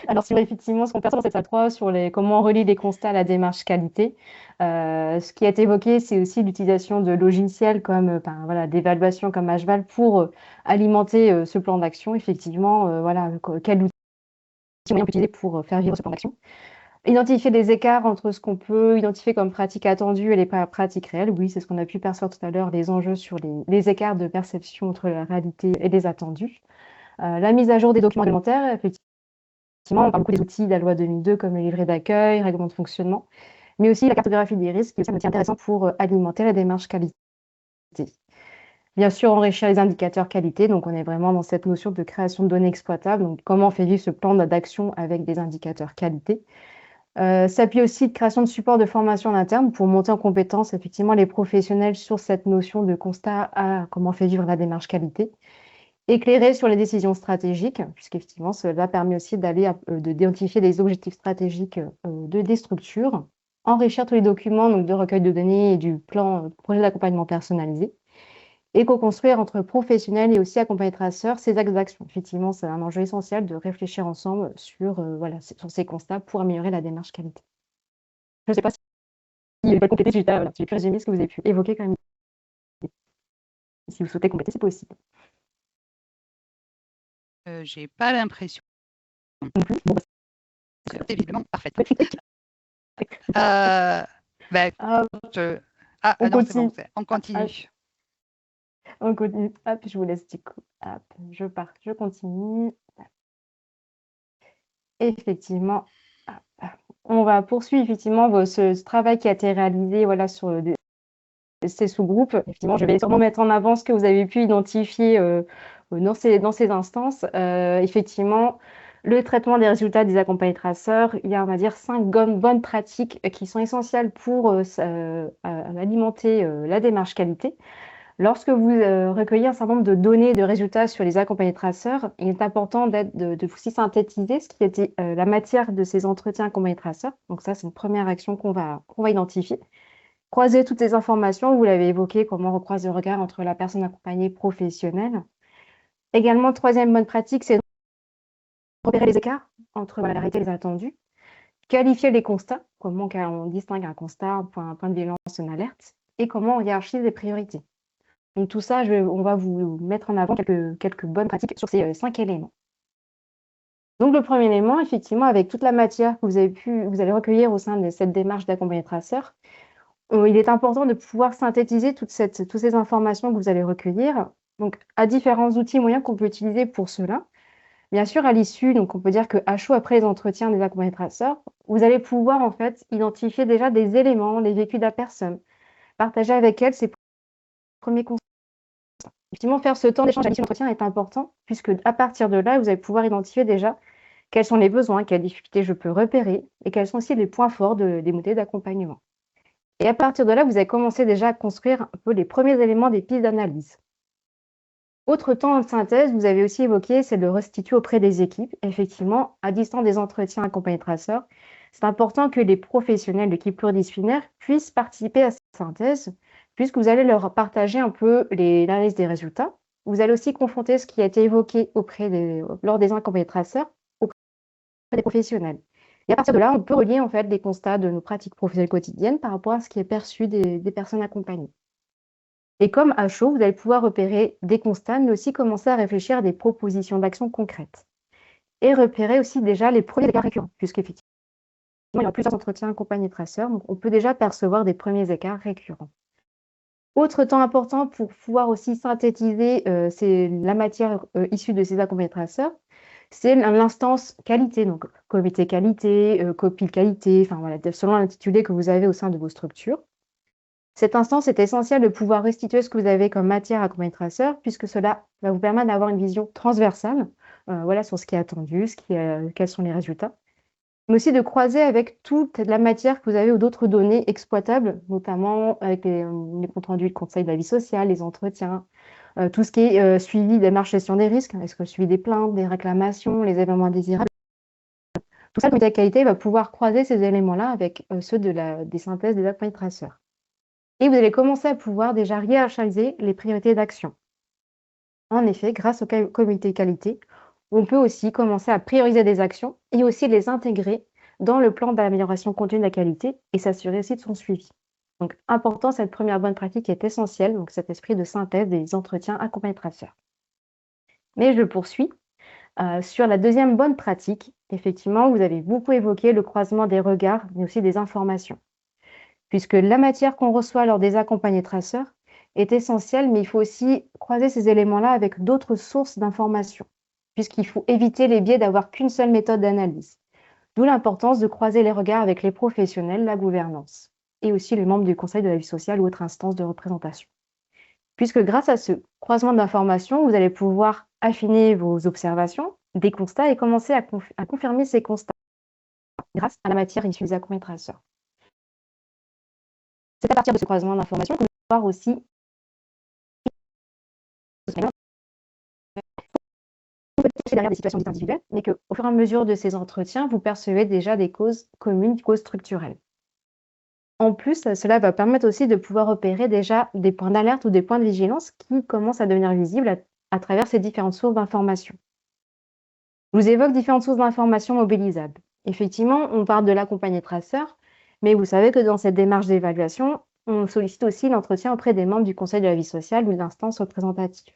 Alors, sur effectivement, ce qu'on perçoit dans cette phase 3, sur comment on relie les constats à la démarche qualité, ce qui a été évoqué, c'est aussi l'utilisation de logiciels comme voilà, d'évaluation comme HVAL pour alimenter ce plan d'action. Effectivement, voilà, quel outil on peut utiliser pour faire vivre ce plan d'action. Identifier les écarts entre ce qu'on peut identifier comme pratique attendue et les pratiques réelles. Oui, c'est ce qu'on a pu percevoir tout à l'heure, les enjeux sur les écarts de perception entre la réalité et les attendus. La mise à jour des documents réglementaires, effectivement, on parle beaucoup des outils de la loi 2002 comme le livret d'accueil, règlement de fonctionnement, mais aussi la cartographie des risques, qui est aussi un outil intéressant pour alimenter la démarche qualité. Bien sûr, enrichir les indicateurs qualité, donc on est vraiment dans cette notion de création de données exploitables, donc comment on fait vivre ce plan d'action avec des indicateurs qualité. S'appuie aussi de création de supports de formation en interne pour monter en compétence effectivement les professionnels sur cette notion de constat à comment on fait vivre la démarche qualité. Éclairer sur les décisions stratégiques, puisqu'effectivement, cela permet aussi d'identifier des objectifs stratégiques des structures. Enrichir tous les documents donc, de recueil de données et du projet d'accompagnement personnalisé. Et co-construire entre professionnels et aussi accompagner traceurs ces axes d'action. Effectivement, c'est un enjeu essentiel de réfléchir ensemble sur ces constats pour améliorer la démarche qualité. Je ne sais pas si vous pouvez compléter, j'ai pu résumer ce que vous avez pu évoquer quand même. Si vous souhaitez compléter, c'est possible. J'ai pas l'impression. Non plus. Bon, C'est évidemment parfait. Ah, non, c'est bon, on continue. On continue. Hop, je vous laisse du coup. Hop, je continue. Effectivement, on va poursuivre effectivement ce travail qui a été réalisé voilà, sur ces sous-groupes. Effectivement, je vais sûrement mettre en avant ce que vous avez pu identifier dans ces instances. Effectivement, le traitement des résultats des accompagnés traceurs, il y a, on va dire, 5 bonnes pratiques qui sont essentielles pour alimenter la démarche qualité. Lorsque vous recueillez un certain nombre de données et de résultats sur les accompagnés traceurs, il est important de aussi synthétiser ce qui était la matière de ces entretiens accompagnés traceurs. Donc ça, c'est une première action qu'on va identifier. Croiser toutes les informations, vous l'avez évoqué, comment recroiser le regard entre la personne accompagnée professionnelle. Également, troisième bonne pratique, c'est de repérer les écarts entre la réalité et les attendus. Qualifier les constats, comment on distingue un constat, un point de vigilance, une alerte, et comment on hiérarchise les priorités. Donc tout ça, on va vous mettre en avant quelques bonnes pratiques sur ces 5 éléments. Donc le premier élément, effectivement, avec toute la matière que vous allez recueillir au sein de cette démarche d'accompagné traceur, il est important de pouvoir synthétiser toutes ces informations que vous allez recueillir, donc à différents outils et moyens qu'on peut utiliser pour cela. Bien sûr, à l'issue, donc on peut dire qu'à chaud, après les entretiens des accompagnés traceurs, vous allez pouvoir en fait identifier déjà des éléments, les vécus de la personne, partager avec elle ses premiers constats. Effectivement, faire ce temps d'échange à l'issue de l'entretien est important, puisque à partir de là, vous allez pouvoir identifier déjà quels sont les besoins, quelles difficultés je peux repérer, et quels sont aussi les points forts des modèles d'accompagnement. Et à partir de là, vous allez commencer déjà à construire un peu les premiers éléments des pistes d'analyse. Autre temps de synthèse, vous avez aussi évoqué, c'est de restituer auprès des équipes. Effectivement, à distance des entretiens accompagnés traceurs, c'est important que les professionnels de l'équipe pluridisciplinaire puissent participer à cette synthèse, puisque vous allez leur partager un peu l'analyse des résultats. Vous allez aussi confronter ce qui a été évoqué lors des accompagnés traceurs des professionnels. Et à partir de là, on peut relier en fait les constats de nos pratiques professionnelles quotidiennes par rapport à ce qui est perçu des personnes accompagnées. Et comme à chaud, vous allez pouvoir repérer des constats, mais aussi commencer à réfléchir à des propositions d'action concrètes. Et repérer aussi déjà les premiers écarts récurrents, puisqu'effectivement, il y a plusieurs entretiens accompagnés traceurs, donc on peut déjà percevoir des premiers écarts récurrents. Autre temps important pour pouvoir aussi synthétiser la matière issue de ces accompagnés traceurs, c'est l'instance qualité, donc comité qualité, copie qualité, enfin voilà, selon l'intitulé que vous avez au sein de vos structures. Cette instance est essentielle de pouvoir restituer ce que vous avez comme matière à accompagner traceur, puisque cela va vous permettre d'avoir une vision transversale voilà, sur ce qui est attendu, quels sont les résultats, mais aussi de croiser avec toute la matière que vous avez ou d'autres données exploitables, notamment avec les comptes rendus de conseil de la vie sociale, les entretiens, tout ce qui est suivi des démarches gestion des risques, est-ce que le suivi des plaintes, des réclamations, les événements indésirables. Tout ça, le comité de qualité va pouvoir croiser ces éléments-là avec ceux des synthèses des accompagnés traceurs. Et vous allez commencer à pouvoir déjà hiérarchiser les priorités d'action. En effet, grâce au comité qualité, on peut aussi commencer à prioriser des actions et aussi les intégrer dans le plan d'amélioration continue de la qualité et s'assurer aussi de son suivi. Donc, important, cette première bonne pratique est essentielle, donc cet esprit de synthèse des entretiens accompagnés traceurs. Mais je poursuis. Sur la deuxième bonne pratique, effectivement, vous avez beaucoup évoqué le croisement des regards, mais aussi des informations. Puisque la matière qu'on reçoit lors des accompagnés traceurs est essentielle, mais il faut aussi croiser ces éléments-là avec d'autres sources d'informations, puisqu'il faut éviter les biais d'avoir qu'une seule méthode d'analyse. D'où l'importance de croiser les regards avec les professionnels, la gouvernance, et aussi les membres du Conseil de la vie sociale ou autre instance de représentation. Puisque grâce à ce croisement d'informations, vous allez pouvoir affiner vos observations, des constats, et commencer à confirmer ces constats grâce à la matière issue des accompagnés traceurs. C'est à partir de ce croisement d'informations que vous allez pouvoir aussi derrière des situations dites individuelles, mais qu'au fur et à mesure de ces entretiens, vous percevez déjà des causes communes, des causes structurelles. En plus, cela va permettre aussi de pouvoir repérer déjà des points d'alerte ou des points de vigilance qui commencent à devenir visibles à travers ces différentes sources d'informations. Je vous évoque différentes sources d'informations mobilisables. Effectivement, on parle de l'accompagné traceur, mais vous savez que dans cette démarche d'évaluation, on sollicite aussi l'entretien auprès des membres du Conseil de la vie sociale ou de l'instance représentative.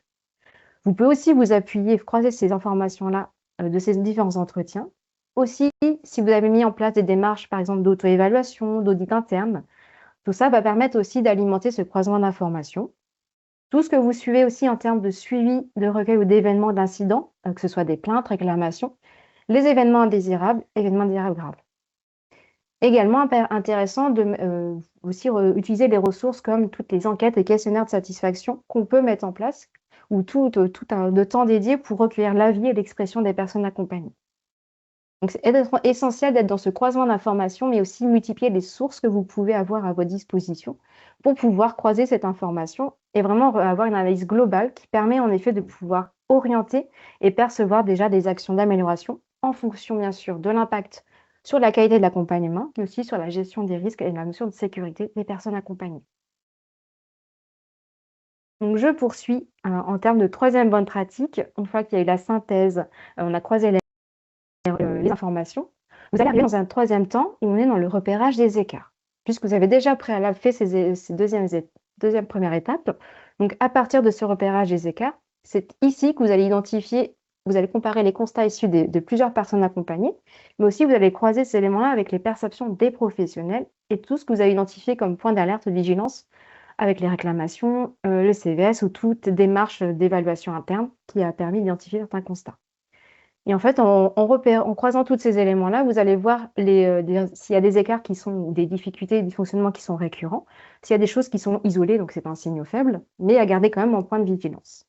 Vous pouvez aussi vous appuyer et croiser ces informations-là de ces différents entretiens. Aussi, si vous avez mis en place des démarches, par exemple, d'auto-évaluation, d'audit interne, tout ça va permettre aussi d'alimenter ce croisement d'informations. Tout ce que vous suivez aussi en termes de suivi, de recueil ou d'événements d'incidents, que ce soit des plaintes, réclamations, les événements indésirables graves. Également intéressant de aussi utiliser les ressources comme toutes les enquêtes et questionnaires de satisfaction qu'on peut mettre en place ou tout un temps dédié pour recueillir l'avis et l'expression des personnes accompagnées. Donc, c'est essentiel d'être dans ce croisement d'informations, mais aussi multiplier les sources que vous pouvez avoir à votre disposition pour pouvoir croiser cette information et vraiment avoir une analyse globale qui permet en effet de pouvoir orienter et percevoir déjà des actions d'amélioration en fonction bien sûr de l'impact sur la qualité de l'accompagnement, mais aussi sur la gestion des risques et la notion de sécurité des personnes accompagnées. Donc, je poursuis en termes de troisième bonne pratique. Une fois qu'il y a eu la synthèse, on a croisé les informations, vous allez arriver dans un troisième temps où on est dans le repérage des écarts, puisque vous avez déjà préalable fait ces deuxième première étape. Donc, à partir de ce repérage des écarts, c'est ici que vous allez identifier, vous allez comparer les constats issus de plusieurs personnes accompagnées, mais aussi vous allez croiser ces éléments-là avec les perceptions des professionnels et tout ce que vous avez identifié comme point d'alerte de vigilance avec les réclamations, le CVS ou toute démarche d'évaluation interne qui a permis d'identifier certains constats. Et en fait, en croisant tous ces éléments-là, vous allez voir s'il y a des écarts qui sont des difficultés, des dysfonctionnements qui sont récurrents, s'il y a des choses qui sont isolées, donc c'est un signe faible, mais à garder quand même en point de vigilance.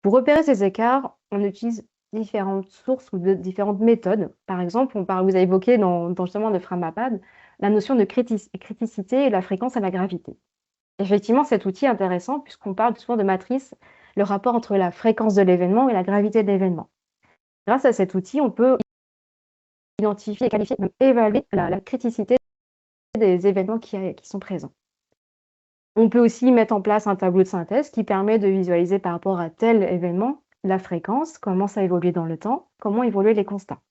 Pour repérer ces écarts, on utilise différentes sources ou différentes méthodes. Par exemple, vous avez évoqué dans justement le Framapad la notion de criticité et la fréquence à la gravité. Effectivement, cet outil est intéressant puisqu'on parle souvent de matrice, le rapport entre la fréquence de l'événement et la gravité de l'événement. Grâce à cet outil, on peut identifier, qualifier, même évaluer la criticité des événements qui sont présents. On peut aussi mettre en place un tableau de synthèse qui permet de visualiser par rapport à tel événement la fréquence, comment ça évolue dans le temps, comment évoluer les constats.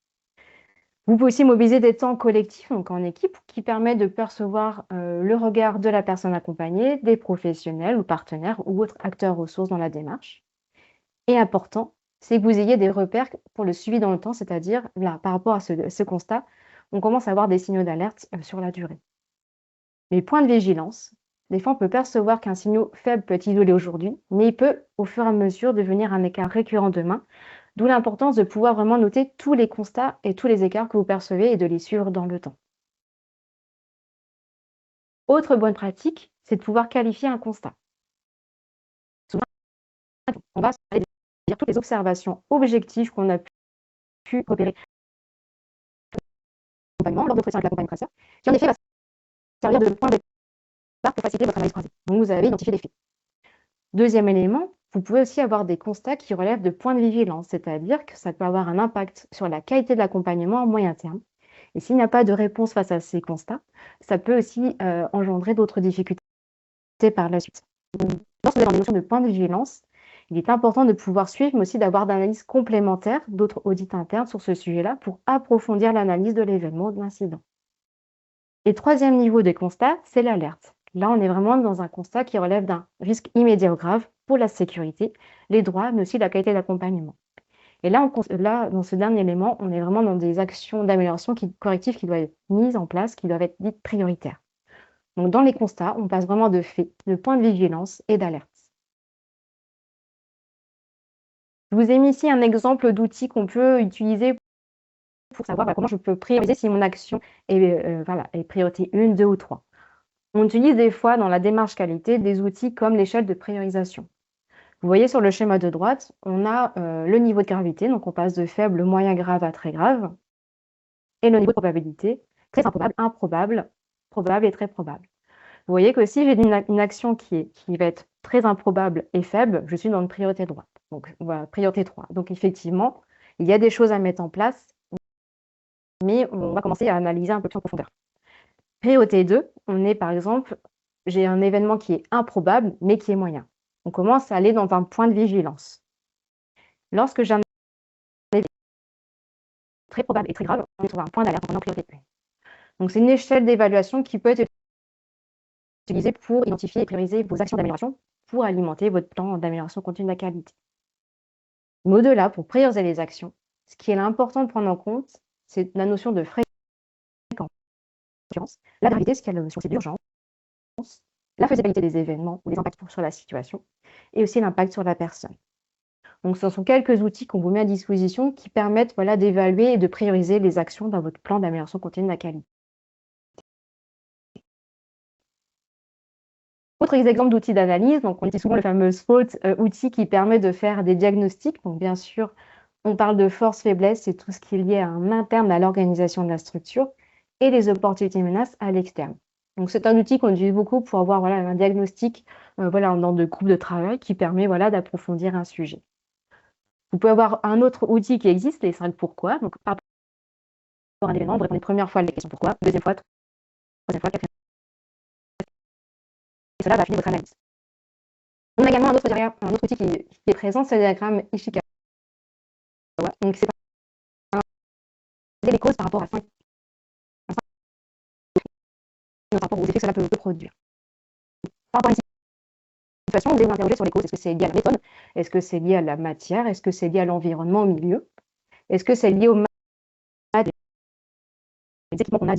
Vous pouvez aussi mobiliser des temps collectifs, donc en équipe, qui permettent de percevoir le regard de la personne accompagnée, des professionnels ou partenaires ou autres acteurs ressources dans la démarche. Et important, c'est que vous ayez des repères pour le suivi dans le temps, c'est-à-dire là, par rapport à ce constat, on commence à avoir des signaux d'alerte sur la durée. Les points de vigilance, des fois on peut percevoir qu'un signal faible peut être isolé aujourd'hui, mais il peut au fur et à mesure devenir un écart récurrent demain, d'où l'importance de pouvoir vraiment noter tous les constats et tous les écarts que vous percevez et de les suivre dans le temps. Autre bonne pratique, c'est de pouvoir qualifier un constat. Souvent, on va dire toutes les observations objectives qu'on a pu repérer lors d'entretien avec l'accompagnement traceur, qui en effet va servir de point de départ pour faciliter votre analyse croisée. Donc vous avez identifié les faits. Deuxième élément, vous pouvez aussi avoir des constats qui relèvent de points de vigilance, c'est-à-dire que ça peut avoir un impact sur la qualité de l'accompagnement à moyen terme. Et s'il n'y a pas de réponse face à ces constats, ça peut aussi engendrer d'autres difficultés par la suite. Donc, lorsque vous êtes dans des notions de points de vigilance, il est important de pouvoir suivre, mais aussi d'avoir d'analyses complémentaires, d'autres audits internes sur ce sujet-là pour approfondir l'analyse de l'événement ou de l'incident. Et troisième niveau de constat, c'est l'alerte. Là, on est vraiment dans un constat qui relève d'un risque immédiat ou grave pour la sécurité, les droits, mais aussi la qualité d'accompagnement. Et là, dans ce dernier élément, on est vraiment dans des actions d'amélioration correctives qui doivent être mises en place, qui doivent être dites prioritaires. Donc, dans les constats, on passe vraiment de faits, de points de vigilance et d'alerte. Je vous ai mis ici un exemple d'outil qu'on peut utiliser pour savoir comment je peux prioriser si mon action est priorité 1, 2 ou 3. On utilise des fois dans la démarche qualité des outils comme l'échelle de priorisation. Vous voyez sur le schéma de droite, on a le niveau de gravité, donc on passe de faible, moyen grave à très grave, et le niveau de probabilité, très improbable, improbable, probable et très probable. Vous voyez que si j'ai une action qui va être très improbable et faible, je suis dans une priorité droite, donc voilà, priorité 3. Donc effectivement, il y a des choses à mettre en place, mais on va commencer à analyser un peu plus en profondeur. Priorité 2, on est par exemple, j'ai un événement qui est improbable, mais qui est moyen. On commence à aller dans un point de vigilance. Lorsque j'ai un événement très probable et très grave, on est sur un point d'alerte en priorité 1. Donc c'est une échelle d'évaluation qui peut être utilisée pour identifier et prioriser vos actions d'amélioration pour alimenter votre plan d'amélioration continue de la qualité. Mais au-delà, pour prioriser les actions, ce qui est important de prendre en compte, c'est la notion de fréquence, la gravité, ce qu'il y a la notion d'urgence, la faisabilité des événements ou les impacts sur la situation, et aussi l'impact sur la personne. Donc, ce sont quelques outils qu'on vous met à disposition qui permettent d'évaluer et de prioriser les actions dans votre plan d'amélioration continue de la qualité. Autre exemple d'outils d'analyse, donc on utilise souvent le fameux SWOT outil qui permet de faire des diagnostics. Donc, bien sûr, on parle de force, faiblesse, c'est tout ce qui est lié à un interne à l'organisation de la structure et les opportunités et menaces à l'externe. Donc, c'est un outil qu'on utilise beaucoup pour avoir un diagnostic dans de groupes de travail qui permet d'approfondir un sujet. Vous pouvez avoir un autre outil qui existe, les 5 pourquoi. Donc, par rapport à un événement, vous répondez première fois à la question pourquoi, deuxième fois, troisième fois, quatrième fois. Et cela va affiner votre analyse. On a également un autre outil qui est présent, c'est le diagramme Ishikawa. Donc, c'est les causes par rapport à 5 par rapport aux effets que cela peut produire. Par rapport à une situation, vous devez vous interroger sur les causes. Est-ce que c'est lié à la méthode? Est-ce que c'est lié à la matière? Est-ce que c'est lié à l'environnement, au milieu? Est-ce que c'est lié aux équipements qu'on a,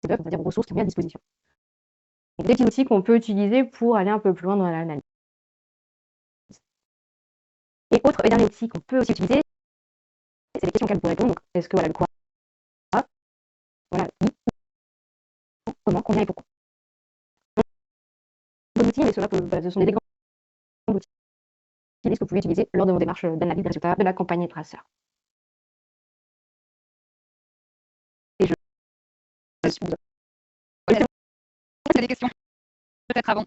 c'est-à-dire aux ressources qui sont mises à disposition? Donc, des petits outils qu'on peut utiliser pour aller un peu plus loin dans l'analyse. Et autre dernier outil qu'on peut aussi utiliser, c'est les questions auxquelles vous pouvez répondre. Donc, est-ce que le quoi, qui, comment, combien et pourquoi. Des outils, mais ce sont des exemples d'outils que vous pouvez utiliser lors de vos démarches d'analyse des résultats de la compagnie traceur. Et je vous des questions peut-être avant.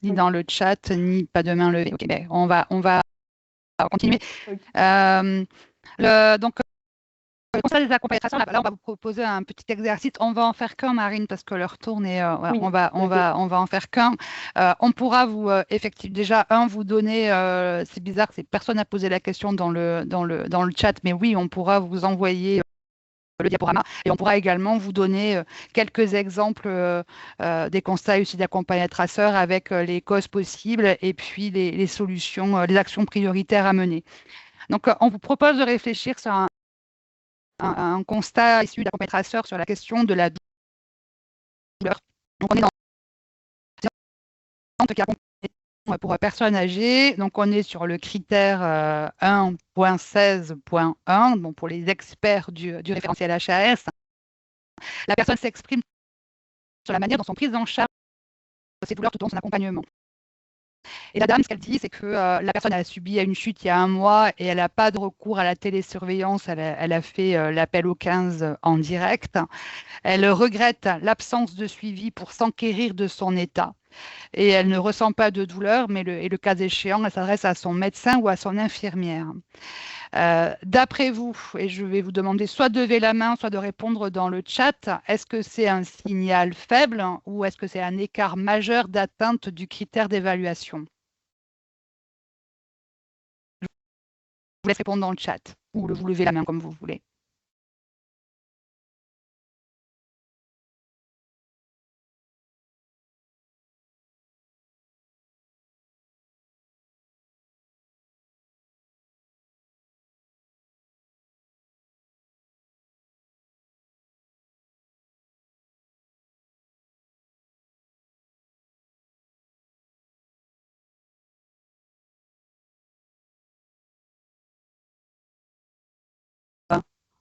Ni dans le chat, ni pas de main levée. Ok, on va continuer. Donc, le constat des accompagnateurs, là, on va vous proposer un petit exercice. On va en faire qu'un, Marine, parce que l'heure tourne et voilà, Oui, on va en faire qu'un. On pourra vous, effectivement, déjà, vous donner, c'est bizarre, personne n'a posé la question dans le chat, mais oui, on pourra vous envoyer le diaporama et on pourra également vous donner quelques exemples des constats aussi d'accompagnateur avec les causes possibles et puis les solutions, les actions prioritaires à mener. Donc, on vous propose de réfléchir sur un constat issu d'accompagnateur sur la question de la douleur. Donc, on est dans qui accompagne pour personnes âgées. Donc, on est sur le critère 1.16.1, bon, pour les experts du référentiel HAS. La personne s'exprime sur la manière dont sont prises en charge ces douleurs tout au long de son accompagnement. Et la dame, ce qu'elle dit, c'est que la personne a subi une chute il y a 1 mois et elle n'a pas de recours à la télésurveillance. Elle a fait l'appel au 15 en direct. Elle regrette l'absence de suivi pour s'enquérir de son état. Et elle ne ressent pas de douleur, mais le cas échéant, elle s'adresse à son médecin ou à son infirmière. D'après vous, et je vais vous demander soit de lever la main, soit de répondre dans le chat, est-ce que c'est un signal faible ou est-ce que c'est un écart majeur d'atteinte du critère d'évaluation? Je vous laisse répondre dans le chat ou vous levez la main comme vous voulez.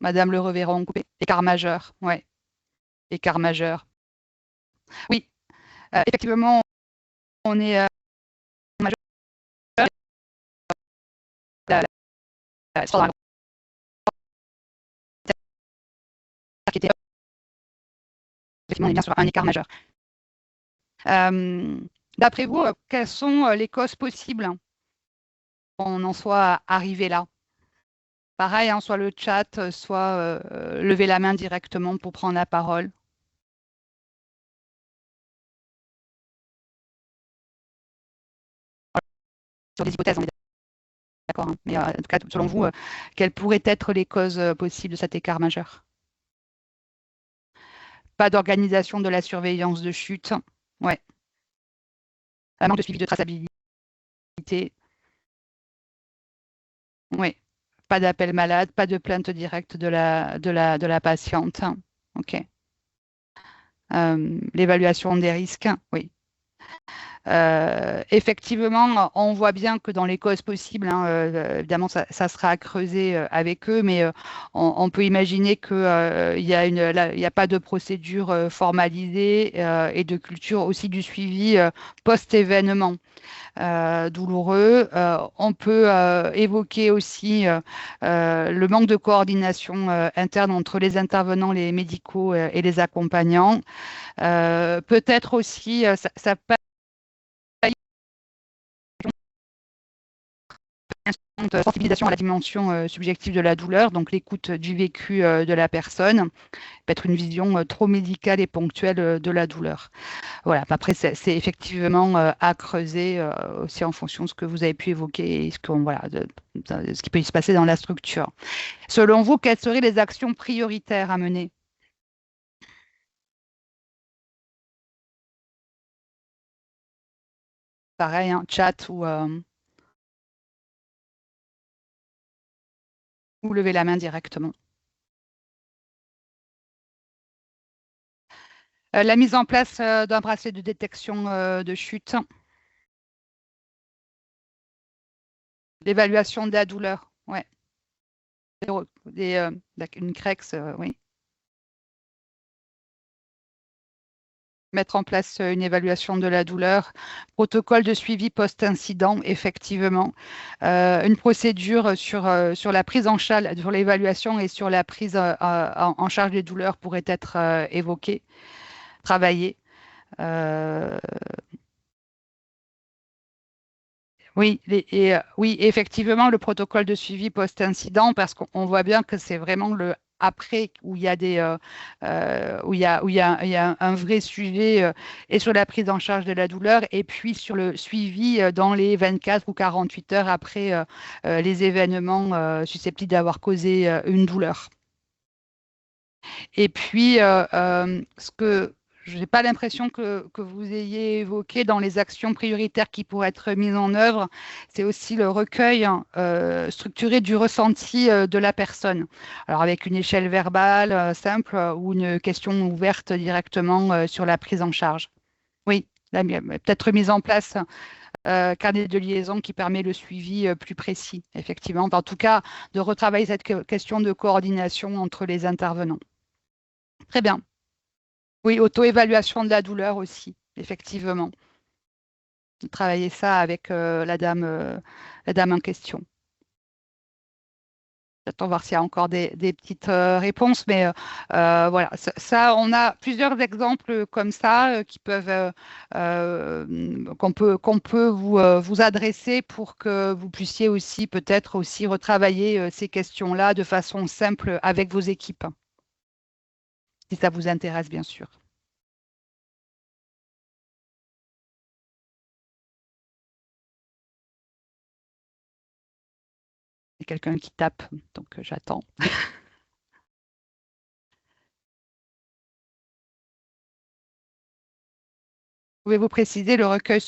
Madame Le Reverend, coupé. Écart majeur, ouais. Écart majeur. Oui, effectivement, on est majeur. Effectivement, on est bien sur un écart majeur. D'après vous, quelles sont les causes possibles qu'on en soit arrivé là? Pareil, hein, soit le chat, soit lever la main directement pour prendre la parole. Sur des hypothèses, on est d'accord, hein, mais en tout cas, selon vous, quelles pourraient être les causes possibles de cet écart majeur? Pas d'organisation de la surveillance de chute. Ouais. Un manque de suivi de traçabilité. Oui. Pas d'appel malade, pas de plainte directe de la patiente. OK. L'évaluation des risques, oui. Effectivement, on voit bien que dans les causes possibles, hein, évidemment, ça sera à creuser avec eux, mais on peut imaginer qu'il n'y a pas de procédure formalisée et de culture aussi du suivi post-événement douloureux. On peut évoquer aussi le manque de coordination interne entre les intervenants, les médicaux et les accompagnants. Peut-être aussi, ça peut sensibilisation à la dimension subjective de la douleur, donc l'écoute du vécu de la personne, peut être une vision trop médicale et ponctuelle de la douleur. Voilà, après, c'est effectivement à creuser aussi en fonction de ce que vous avez pu évoquer et ce qui peut y se passer dans la structure. Selon vous, quelles seraient les actions prioritaires à mener? Pareil, hein, chat ou lever la main directement. La mise en place d'un bracelet de détection de chute. L'évaluation de la douleur, ouais. Une CREX, oui. Mettre en place une évaluation de la douleur, protocole de suivi post-incident, effectivement, une procédure sur la prise en charge, sur l'évaluation et sur la prise en charge des douleurs pourrait être évoquée, travaillée. Oui, oui, effectivement, le protocole de suivi post-incident, parce qu'on voit bien que c'est vraiment après, où il y a il y a un vrai sujet et sur la prise en charge de la douleur, et puis sur le suivi dans les 24 ou 48 heures après les événements susceptibles d'avoir causé une douleur. Et puis, ce que je n'ai pas l'impression que vous ayez évoqué dans les actions prioritaires qui pourraient être mises en œuvre, c'est aussi le recueil structuré du ressenti de la personne. Alors avec une échelle verbale simple ou une question ouverte directement sur la prise en charge. Oui, peut-être mise en place carnet de liaison qui permet le suivi plus précis, effectivement. En tout cas, de retravailler cette question de coordination entre les intervenants. Très bien. Oui, auto-évaluation de la douleur aussi, effectivement. Travailler ça avec la dame en question. J'attends voir s'il y a encore des petites réponses, mais voilà, ça, on a plusieurs exemples comme ça qui peuvent qu'on peut vous adresser pour que vous puissiez aussi peut-être aussi retravailler ces questions-là de façon simple avec vos équipes, si ça vous intéresse, bien sûr. Il y a quelqu'un qui tape, donc j'attends. Pouvez-vous préciser le recueil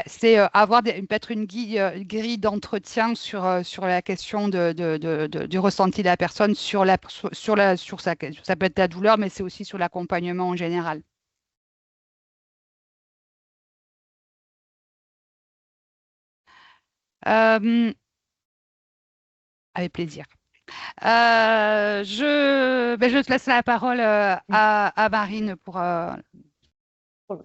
c'est avoir peut-être une grille d'entretien sur la question du ressenti de la personne sur ça peut être la douleur, mais c'est aussi sur l'accompagnement en général. Avec plaisir. Je te laisse la parole à Marine pour la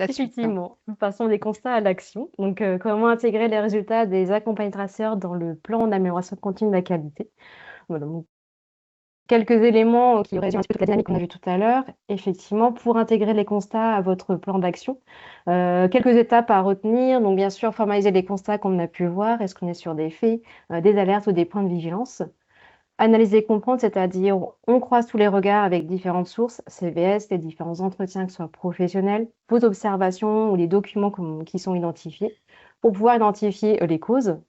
suite. Effectivement, nous passons des constats à l'action. Donc, comment intégrer les résultats des accompagnés traceurs dans le plan d'amélioration continue de la qualité. Voilà, donc, quelques éléments qui résument un petit peu toute la dynamique qu'on a vue tout à l'heure. Effectivement, pour intégrer les constats à votre plan d'action, quelques étapes à retenir. Donc, bien sûr, formaliser les constats qu'on a pu voir. Est-ce qu'on est sur des faits, des alertes ou des points de vigilance? Analyser et comprendre, c'est-à-dire on croise tous les regards avec différentes sources, CVS, les différents entretiens, que ce soit professionnels, vos observations ou les documents qui sont identifiés, pour pouvoir identifier les causes.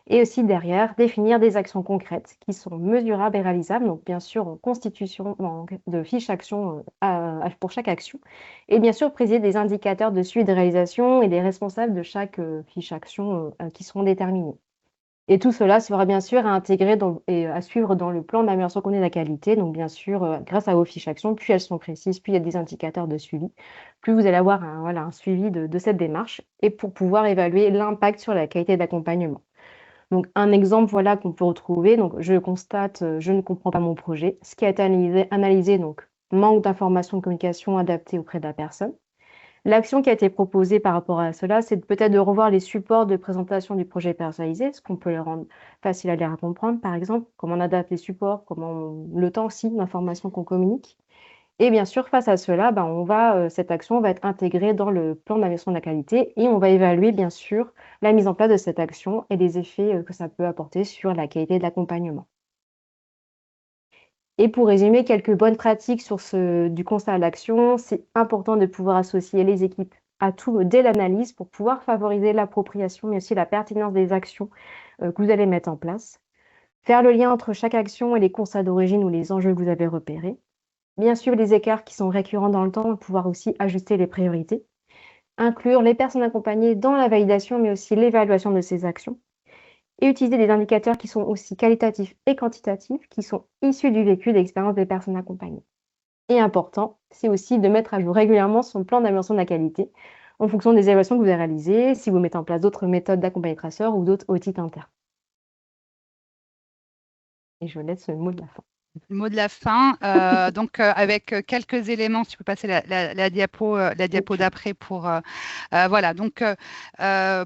Et aussi derrière, définir des actions concrètes qui sont mesurables et réalisables, donc bien sûr en constitution de fiches action pour chaque action. Et bien sûr, préciser des indicateurs de suivi de réalisation et des responsables de chaque fiche action qui seront déterminés. Et tout cela sera bien sûr à intégrer et à suivre dans le plan d'amélioration continue de la qualité. Donc bien sûr, grâce à vos fiches actions, plus elles sont précises, plus il y a des indicateurs de suivi, plus vous allez avoir un suivi de cette démarche et pour pouvoir évaluer l'impact sur la qualité d'accompagnement. Donc un exemple voilà, qu'on peut retrouver, donc je constate, je ne comprends pas mon projet. Ce qui a été analysé donc manque d'informations de communication adaptées auprès de la personne. L'action qui a été proposée par rapport à cela, c'est peut-être de revoir les supports de présentation du projet personnalisé, ce qu'on peut le rendre facile à lire à comprendre, par exemple, comment on adapte les supports, le temps aussi d'information qu'on communique. Et bien sûr, face à cela, cette action va être intégrée dans le plan d'amélioration de la qualité et on va évaluer bien sûr la mise en place de cette action et les effets que ça peut apporter sur la qualité de l'accompagnement. Et pour résumer, quelques bonnes pratiques du constat à l'action, c'est important de pouvoir associer les équipes à tout dès l'analyse pour pouvoir favoriser l'appropriation, mais aussi la pertinence des actions que vous allez mettre en place. Faire le lien entre chaque action et les constats d'origine ou les enjeux que vous avez repérés. Bien sûr, les écarts qui sont récurrents dans le temps, pouvoir aussi ajuster les priorités. Inclure les personnes accompagnées dans la validation, mais aussi l'évaluation de ces actions. Et utiliser des indicateurs qui sont aussi qualitatifs et quantitatifs, qui sont issus du vécu d'expérience des personnes accompagnées. Et important, c'est aussi de mettre à jour régulièrement son plan d'amélioration de la qualité en fonction des évaluations que vous avez réalisées, si vous mettez en place d'autres méthodes d'accompagnement traceur ou d'autres outils internes. Et je vous laisse le mot de la fin. Le mot de la fin, donc avec quelques éléments, si tu peux passer la diapo d'après pour voilà. Donc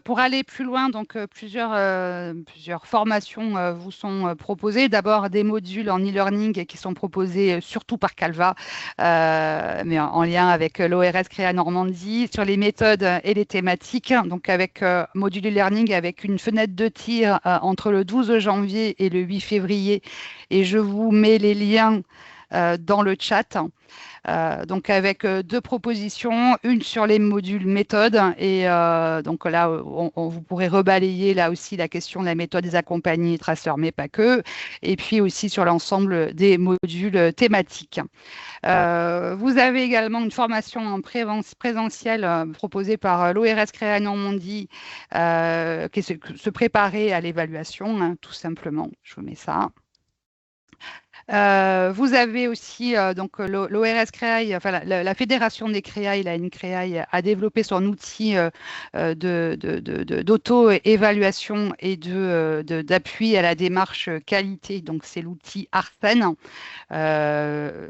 pour aller plus loin, donc plusieurs formations vous sont proposées. D'abord des modules en e-learning qui sont proposés surtout par Calva, mais en lien avec l'ORS Créa Normandie sur les méthodes et les thématiques. Donc avec module e-learning avec une fenêtre de tir entre le 12 janvier et le 8 février. Et je vous mets les liens dans le chat. Donc avec deux propositions, une sur les modules méthodes et donc là vous pourrez rebalayer là aussi la question de la méthode des accompagnés traceurs, mais pas que, et puis aussi sur l'ensemble des modules thématiques. Vous avez également une formation en présentiel proposée par l'ORS Créa Normandie qui est se préparer à l'évaluation, hein, tout simplement. Je vous mets ça. Vous avez aussi donc l'ORS Créail, enfin la Fédération des Créailles, la NCréaille, a développé son outil d'auto-évaluation et d'appui à la démarche qualité. Donc c'est l'outil Arsène.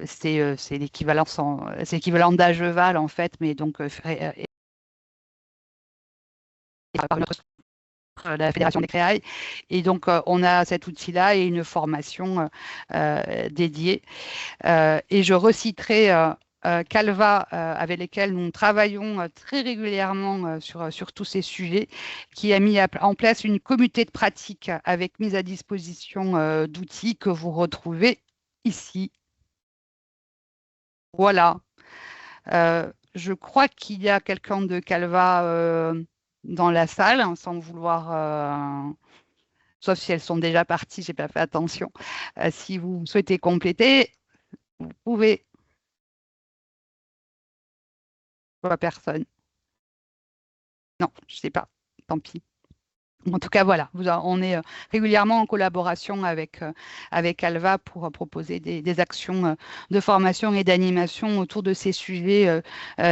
C'est l'équivalent d'Ageval en fait, mais donc par notre la Fédération des Créailles. Et donc, on a cet outil-là et une formation dédiée. Et je reciterai Calva, avec lesquels nous travaillons très régulièrement sur tous ces sujets, qui a mis en place une communauté de pratique avec mise à disposition d'outils que vous retrouvez ici. Voilà. Je crois qu'il y a quelqu'un de Calva dans la salle, hein, sans vouloir, sauf si elles sont déjà parties, je n'ai pas fait attention. Si vous souhaitez compléter, vous pouvez. Je vois personne. Non, je ne sais pas, tant pis. En tout cas, voilà, on est régulièrement en collaboration avec Alva pour proposer des actions de formation et d'animation autour de ces sujets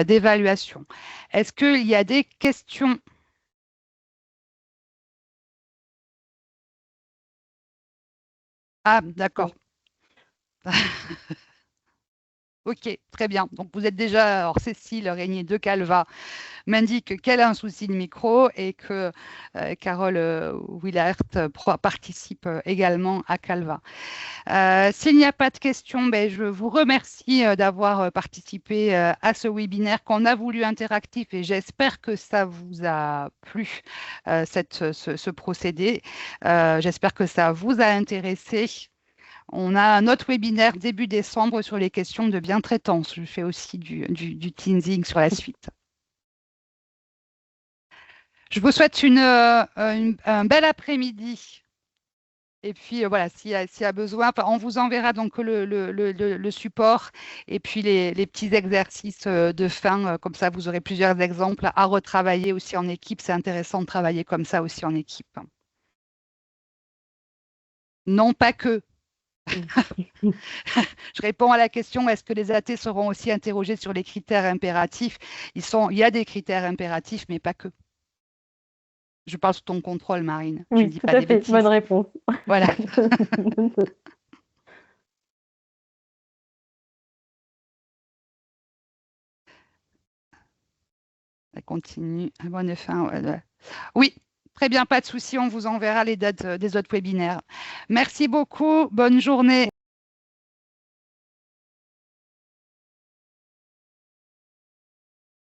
d'évaluation. Est-ce qu'il y a des questions ? Ah, d'accord. Ok, très bien. Donc, vous êtes déjà, alors Cécile Régnier de Calva m'indique qu'elle a un souci de micro et que Carole Willert participe également à Calva. S'il n'y a pas de questions, ben, je vous remercie d'avoir participé à ce webinaire qu'on a voulu interactif et j'espère que ça vous a plu, ce procédé. J'espère que ça vous a intéressé. On a un autre webinaire début décembre sur les questions de bientraitance. Je fais aussi du teasing sur la suite. Je vous souhaite un bel après-midi. Et puis voilà, s'il y a besoin, on vous enverra donc le support et puis les petits exercices de fin. Comme ça, vous aurez plusieurs exemples à retravailler aussi en équipe. C'est intéressant de travailler comme ça aussi en équipe. Non, pas que. Je réponds à la question, est-ce que les AT seront aussi interrogés sur les critères impératifs? Il y a des critères impératifs, mais pas que. Je parle sous ton contrôle, Marine. Oui, tout à fait. Bonne réponse. Voilà. Ça continue. Bonne fin. Oui, très bien, pas de souci. On vous enverra les dates des autres webinaires. Merci beaucoup. Bonne journée.